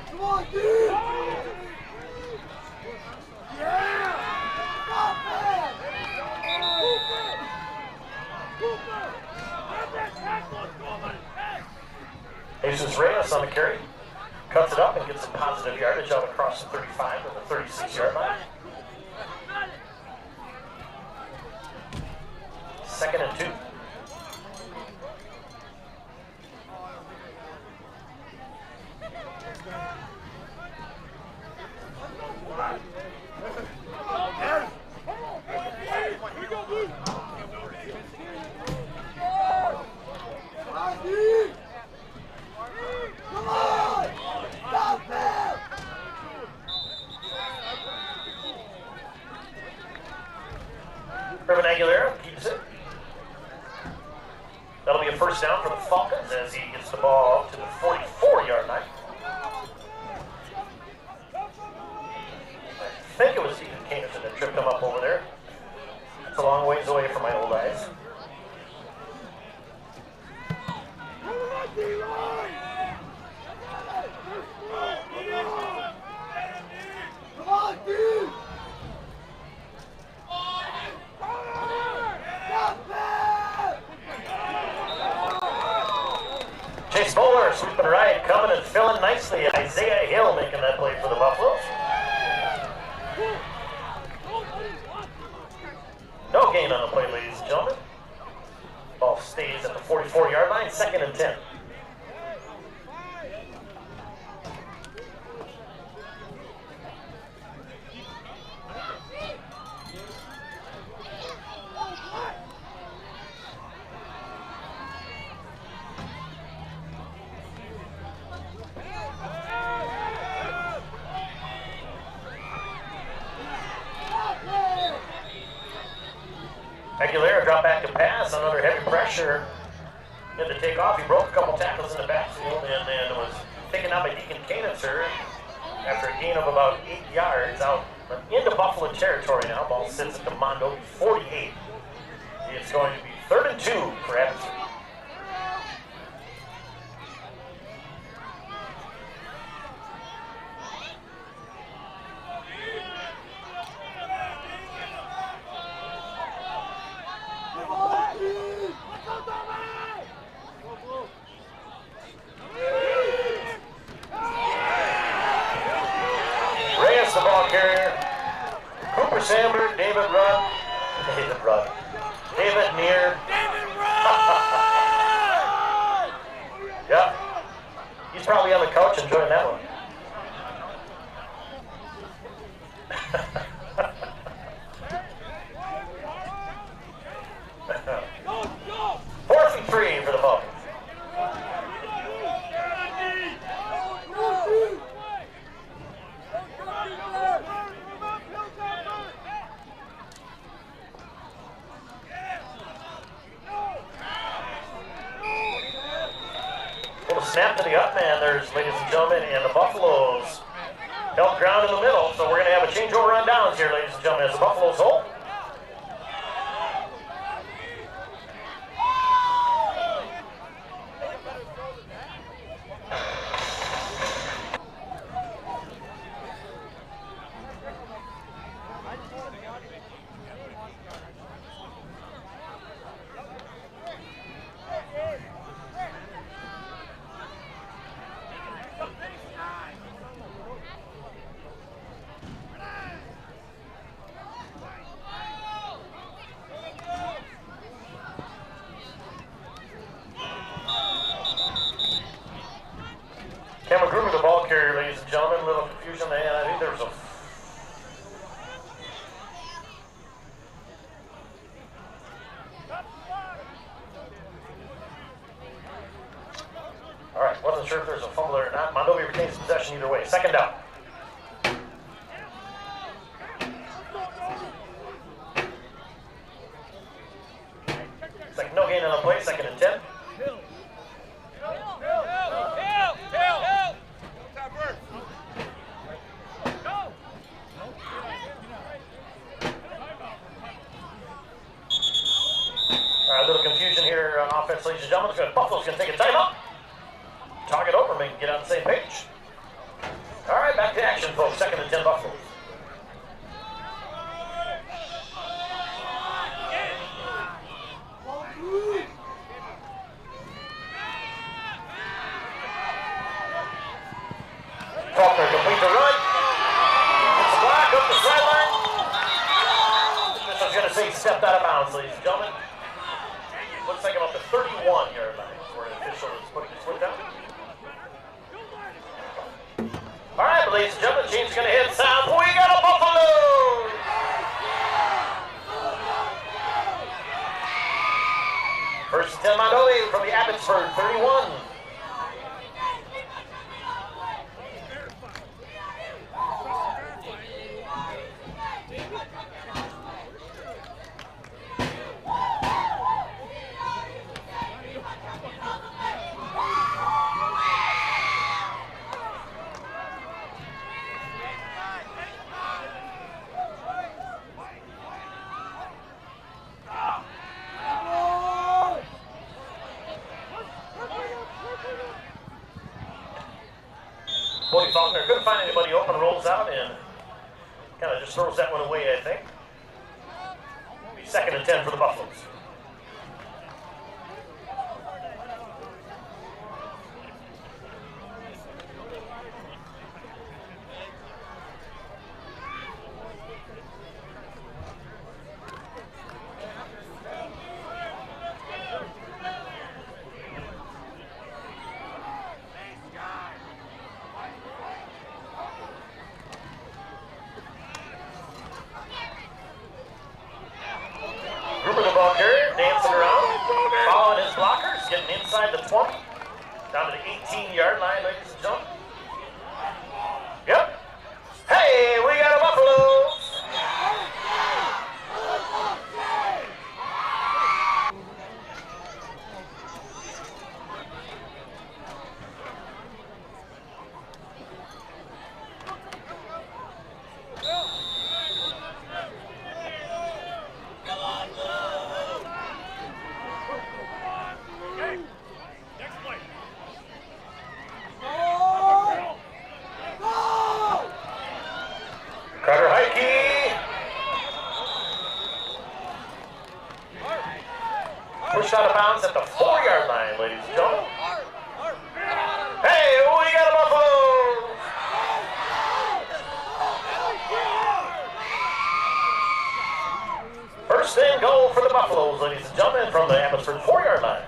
Come on, dude! Yeah! Stop that! Jesus Reyes on the carry. Cuts it up and gets some positive yardage out across the 35 to the 36-yard line. 2nd and 2. Aguilera keeps it. That'll be a first down for the Falcons as he gets the ball to the 44-yard line. I think it was Stephen Canterson that tripped him up over there. It's a long ways away from my old eyes. Come on, dude! Chase Bowler sweeping right, coming and filling nicely. Isaiah Hill making that play for the Buffaloes. No gain on the play, ladies and gentlemen. Ball stays at the 44-yard line, 2nd and 10. Aguilera dropped back to pass on under heavy pressure. Had to take off. He broke a couple tackles in the backfield and then was taken out by Deacon Canitzer after a gain of about 8 yards out into Buffalo territory now. Ball sits at the Mondovi 48. It's going to be 3rd and 2 for Abbotsford. The ball carrier, Cooper Sandberg, David Neer. Yeah, he's probably on the couch enjoying that one. Fourth and 3 for the Falcons. Snap to the up man, there's, ladies and gentlemen, and the Buffaloes held ground in the middle, so we're going to have a changeover on downs here, ladies and gentlemen, as the Buffaloes hold. Cameron Gruber, the ball carrier, ladies and gentlemen. A little confusion there. I think there was a... wasn't sure if there was a fumble or not. Mondovi retains possession either way. Second down. No gain on the play, second and 10. All right, a little confusion here on offense, ladies and gentlemen. Buffalo's going to take a timeout. Talk it over, make get on the same page. All right, back to action, folks. Second and 10 Buffaloes. Faulkner complete the run. It's a block up the sideline. This was going to say he stepped out of bounds, ladies and gentlemen. Looks like about the 31-yard line where an official is putting his foot down. All right, ladies and gentlemen, team's going to hit sound. We got a Buffalo! First and 10 Mondovi from the Abbotsford 31. Faulkner couldn't find anybody open, rolls out, and kind of just throws that one away, I think. It'll be second and 10 for the Buffaloes. Dancing around, following his blockers, getting inside the 20, down to the 18-yard line, ladies and gentlemen. Yep. Hey, we got a Buffalo! Pushed out of bounds at the 4-yard line, ladies and gentlemen. Hey, we got a Buffalo! First and goal for the Buffaloes, ladies and gentlemen, from the Abbotsford 4-yard line.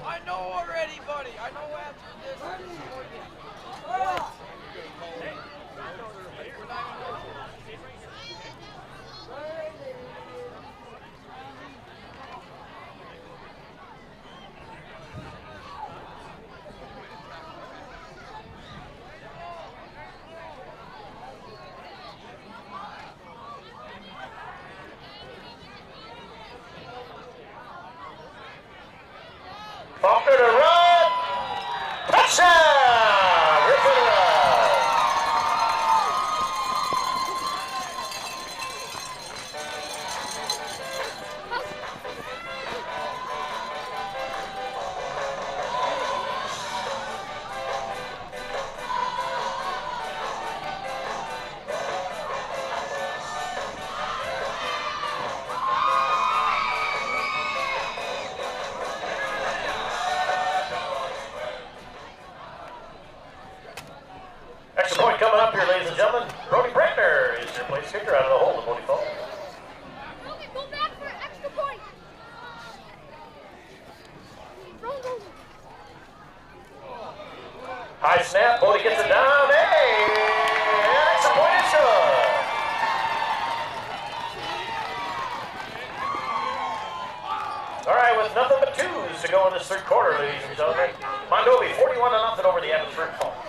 I know already, buddy. I know after this. Faulkner to run. Touchdown! Griffin Extra point coming up here, ladies and gentlemen. Brody Brentner is your place kicker out of the hole, the Mondovi Buffaloes. Go back for extra point. High snap, Bodie gets it down. Hey! Extra point is good. All right, with with nothing but twos to go in this third quarter, ladies and gentlemen. Mondovi 41-0 over the Abbotsford Falcons.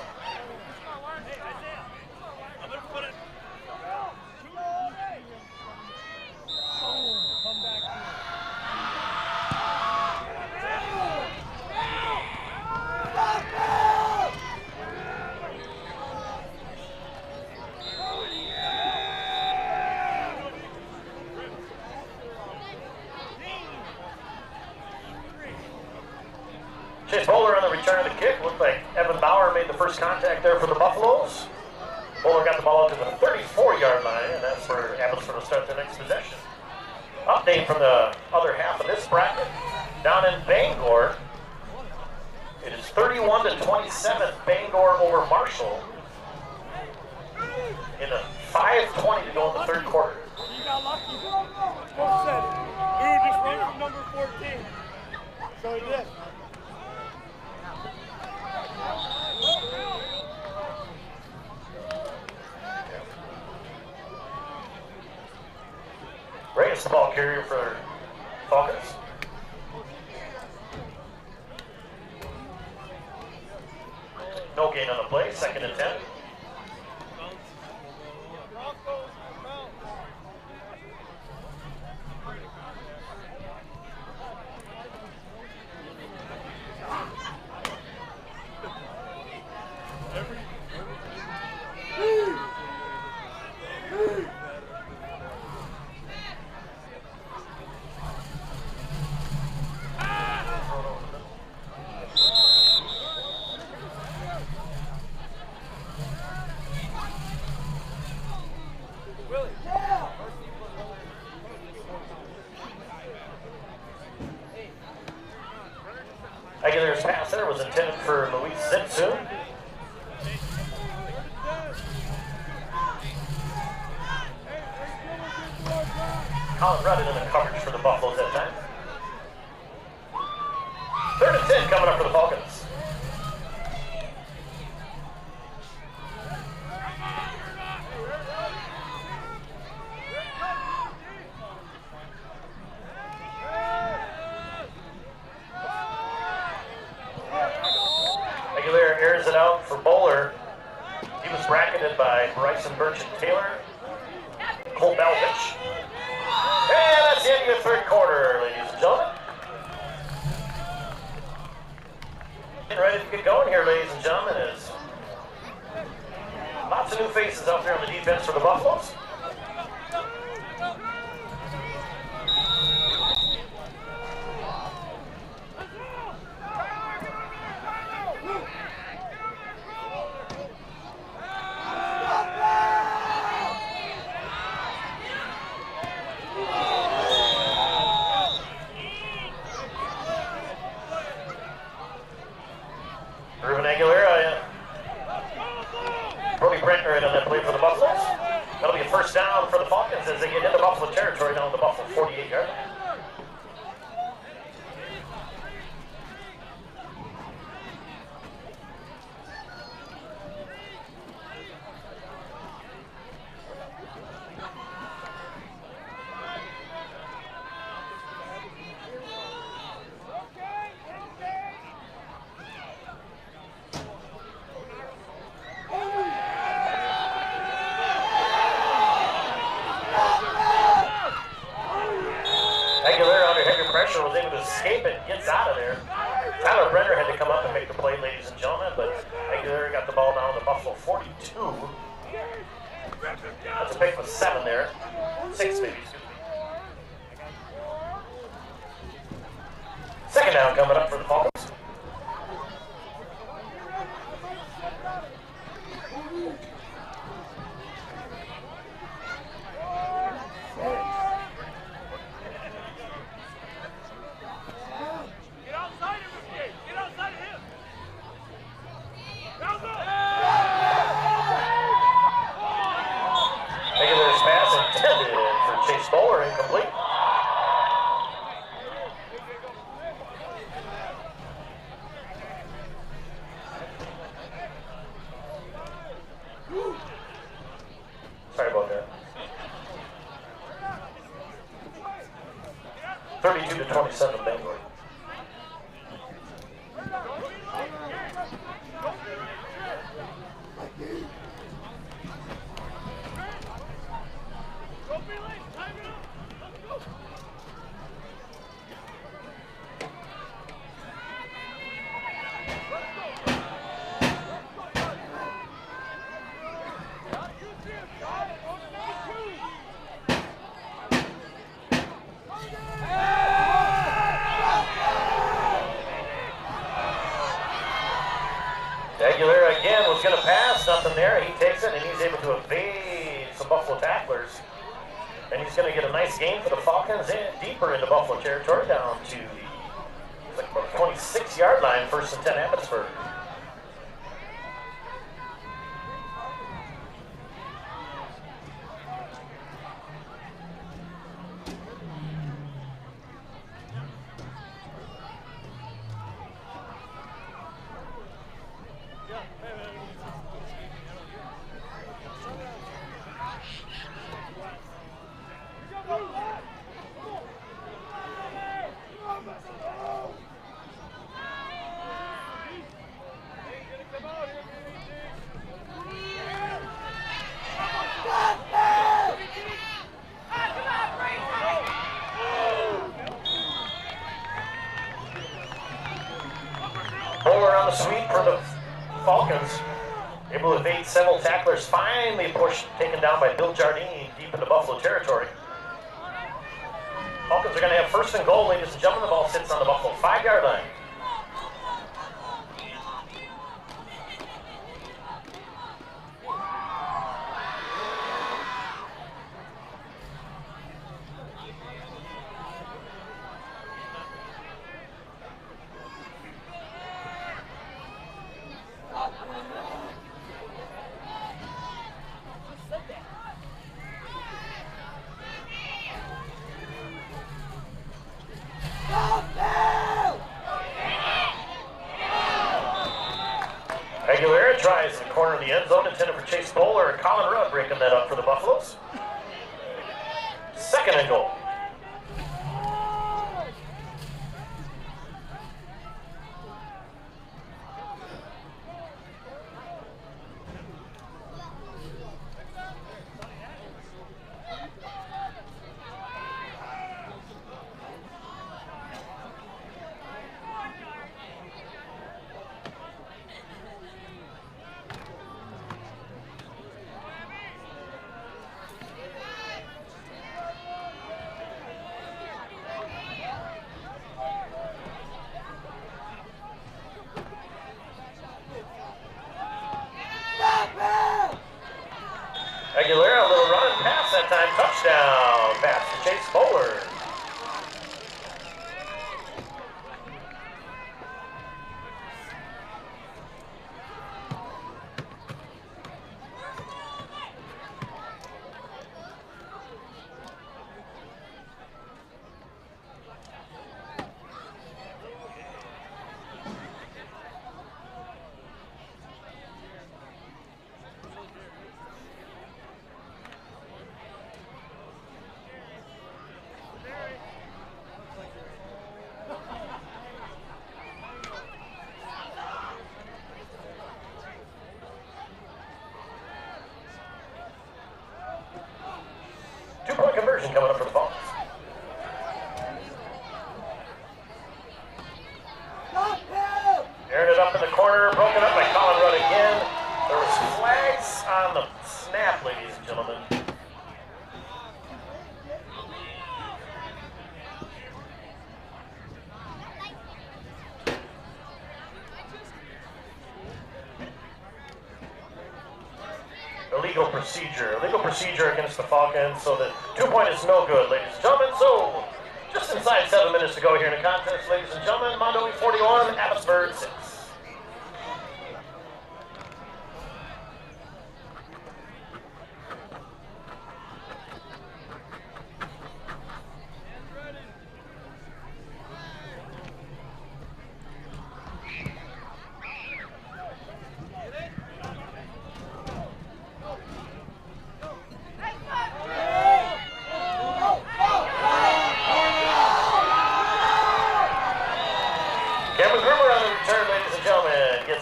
Chase Bowler on the return of the kick. Looked like Evan Bauer made the first contact there for the Buffaloes. Bowler got the ball out to the 34-yard line, and that's where Abbotsford will start their next possession. Update from the other half of this bracket. Down in Bangor, it is 31-27, Bangor over Marshall. In a 5:20 to go in the third quarter. You got lucky. Coach said we were just running from number 14. So he did. Reyes, the ball carrier for Falcons. No gain on the play, 2nd and 10. Aguilar's pass there was intended for Luis Zipsoon. Colin Rudden in the coverage for the Buffaloes that time. 3rd and 10 coming up for the Falcons. Aguilar airs it out for Bowler. He was bracketed by Bryson Birch and Taylor. Cole Belvich. And that's the end of the third quarter, ladies and gentlemen. Getting ready to get going here, ladies and gentlemen. Is lots of new faces out there on the defense for the Buffaloes. On that play for the Buffaloes. That'll be a first down for the Falcons as they get into Buffalo territory down the Buffalo 48-yard line. Was able to escape it, gets out of there. Tyler Brenner had to come up and make the play, ladies and gentlemen, but Aguilar got the ball down to the Buffalo 42. That's a pick with 7 there. 6 maybe, excuse me. 2nd down coming up for the Falcons. Bowler incomplete. 32-27 Bangor. Aguilera again was going to pass, nothing there. He takes it and he's able to evade some Buffalo tacklers. And he's going to get a nice gain for the Falcons deeper into Buffalo territory down to the 26-yard line, 1st and 10 Abbotsford. On the sweep for the Falcons, able to evade several tacklers, finally taken down by Bill Jardine deep into Buffalo territory. Falcons are going to have 1st and goal, ladies and gentlemen. The ball sits on the Buffalo 5-yard line. Aguilera tries the corner of the end zone, intended for Chase Bowler, and Colin Rudd breaking that up for the Buffaloes. 2nd and goal. Aguilera, a little run and pass that time. Touchdown. Pass to Chase Bowler. Two-point conversion coming up for the Falcons. Airing it up in the corner, broken up by Colin Rudd again. There was flags on the snap, ladies and gentlemen. Illegal procedure against the Falcons, so the 2-point is no good, ladies and gentlemen. So, just inside 7 minutes to go here in the contest, ladies and gentlemen. Mondovi 41, Abbotsford 6.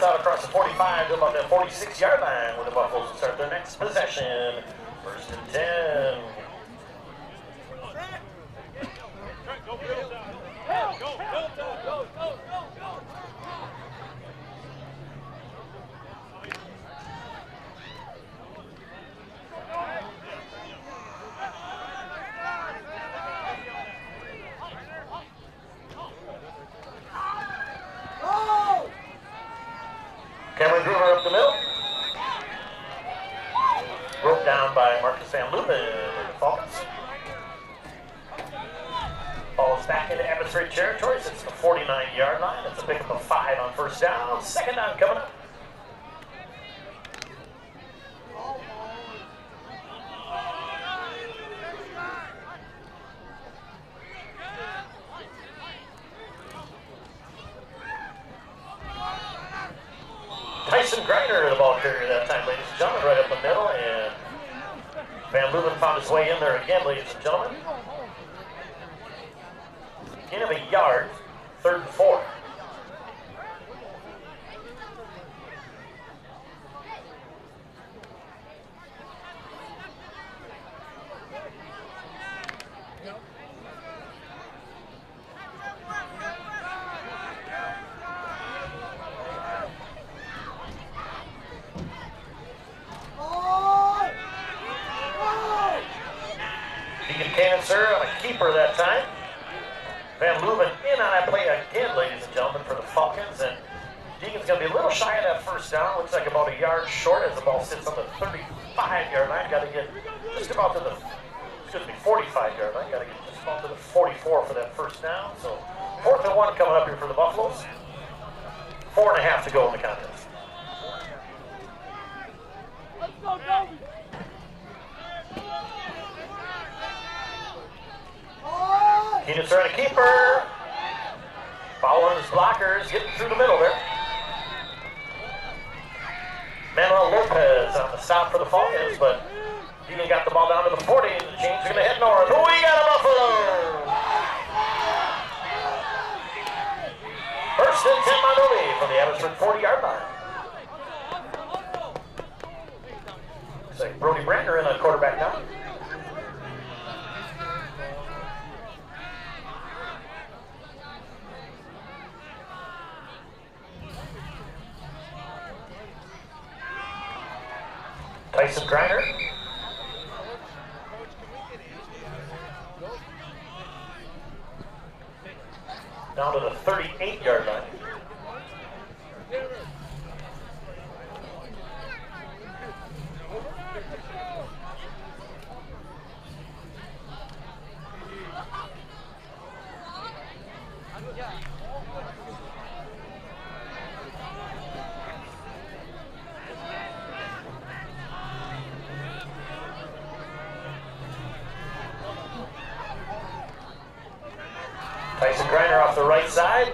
out across the 45 to about the 46-yard line where the Buffaloes will start their next possession. 1st and 10. Cameron Gruber up the middle. Broke down by Marcus Van Leuven. Falcons. Falls back into Abbotsford territory. It's the 49-yard line. It's a pickup of 5 on 1st down. 2nd down coming up. Tyson Griner, the ball carrier that time, ladies and gentlemen, right up the middle, and Van Leuven found his way in there again, ladies and gentlemen. Gain of a yard, 3rd and 4. Sir, on a keeper that time. Van Leuven in on that play again, ladies and gentlemen, for the Falcons. And Deegan's going to be a little shy of that 1st down. Looks like about a yard short as the ball sits on the 35-yard line. Got to get just about to the, 45-yard line. Got to get just about to the 44 for that 1st down. So 4th and 1 coming up here for the Buffaloes. 4.5 to go in the contest. Let's go, Dobie. Keenan's trying to keeper. Following his blockers, getting through the middle there. Manuel Lopez on the stop for the Falcons, but Deegan got the ball down to the 40, and the James are going to head north. Who we got a Buffalo? 1st and 10 Mondovi from the Abbotsford 40-yard line. Looks like Brody Brandner in on quarterback now. Tyson Griner. Down to the 38-yard line. Tyson Griner off the right side.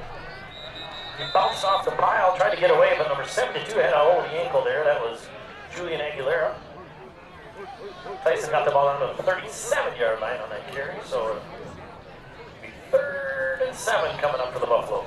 He bounced off the pile, tried to get away, but number 72 had a hold of the ankle there. That was Julian Aguilera. Tyson got the ball on the 37-yard line on that carry, so it'll be 3rd and 7 coming up for the Buffaloes.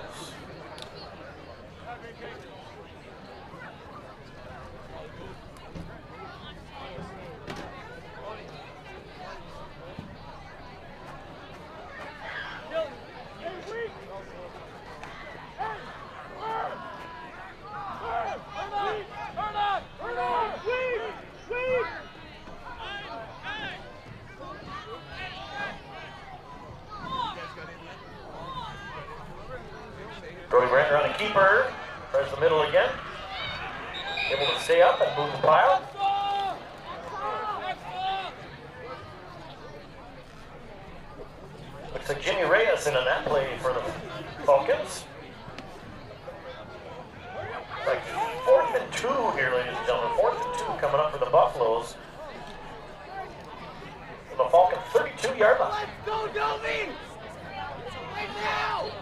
Brody Brandner on a keeper. Tries the middle again. Able to stay up and move the pile. Looks like Jimmy Reyes in on that play for the Falcons. Like 4th and 2 here, ladies and gentlemen. 4th and 2 coming up for the Buffaloes. For the Falcons 32-yard line. Let's go, Dobie! Right now!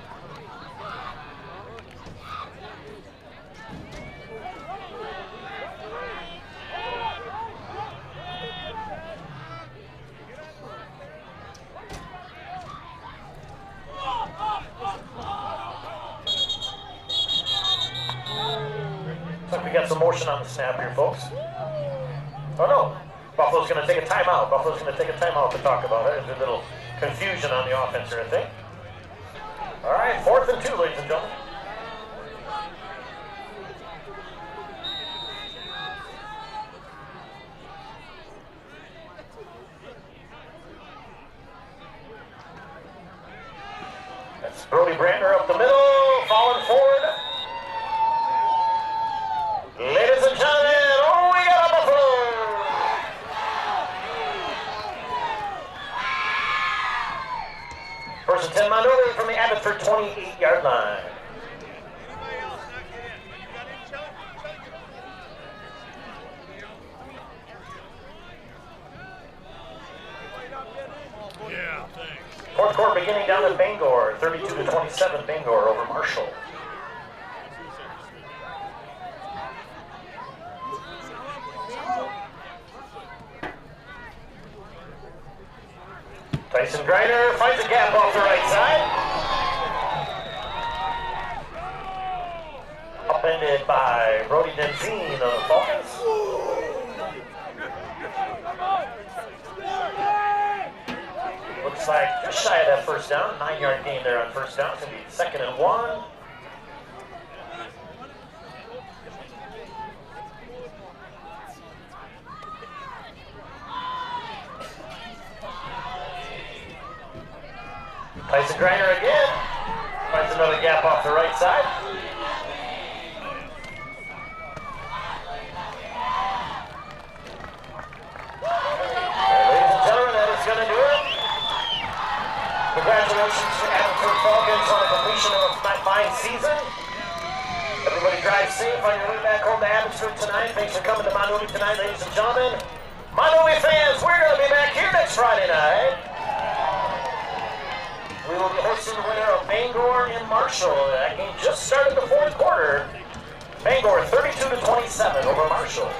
We got some motion on the snap here, folks. Oh no, Buffalo's going to take a timeout. Buffalo's going to take a timeout to talk about it. There's a little confusion on the offense here, I think. All right, 4th and 2, ladies and gentlemen. That's Brody Brander up the middle, falling forward. Ladies and gentlemen, oh, we got a Buffalo! First and 10, Mondovi from the Abbotsford 28-yard line. Yeah, thanks. Fourth quarter beginning down in Bangor, 32-27, Bangor over Marshall. Tyson Griner finds a gap off the right side. Upended by Brody Denzine of the Falcons. Looks like just shy of that first down. 9-yard gain there on first down. It's going to be 2nd and 1. Tyson Griner again. Finds another gap off the right side. Ladies and gentlemen, that is going to do it. Congratulations to Abbotsford Falcons on the completion of a fine season. Everybody drive safe on your way back home to Abbotsford tonight. Thanks for coming to Mondovi tonight, ladies and gentlemen. Mondovi fans, we're going to be back here next Friday night. We will be hosting the winner of Bangor and Marshall. That game just started the 4th quarter. Bangor 32-27 over Marshall.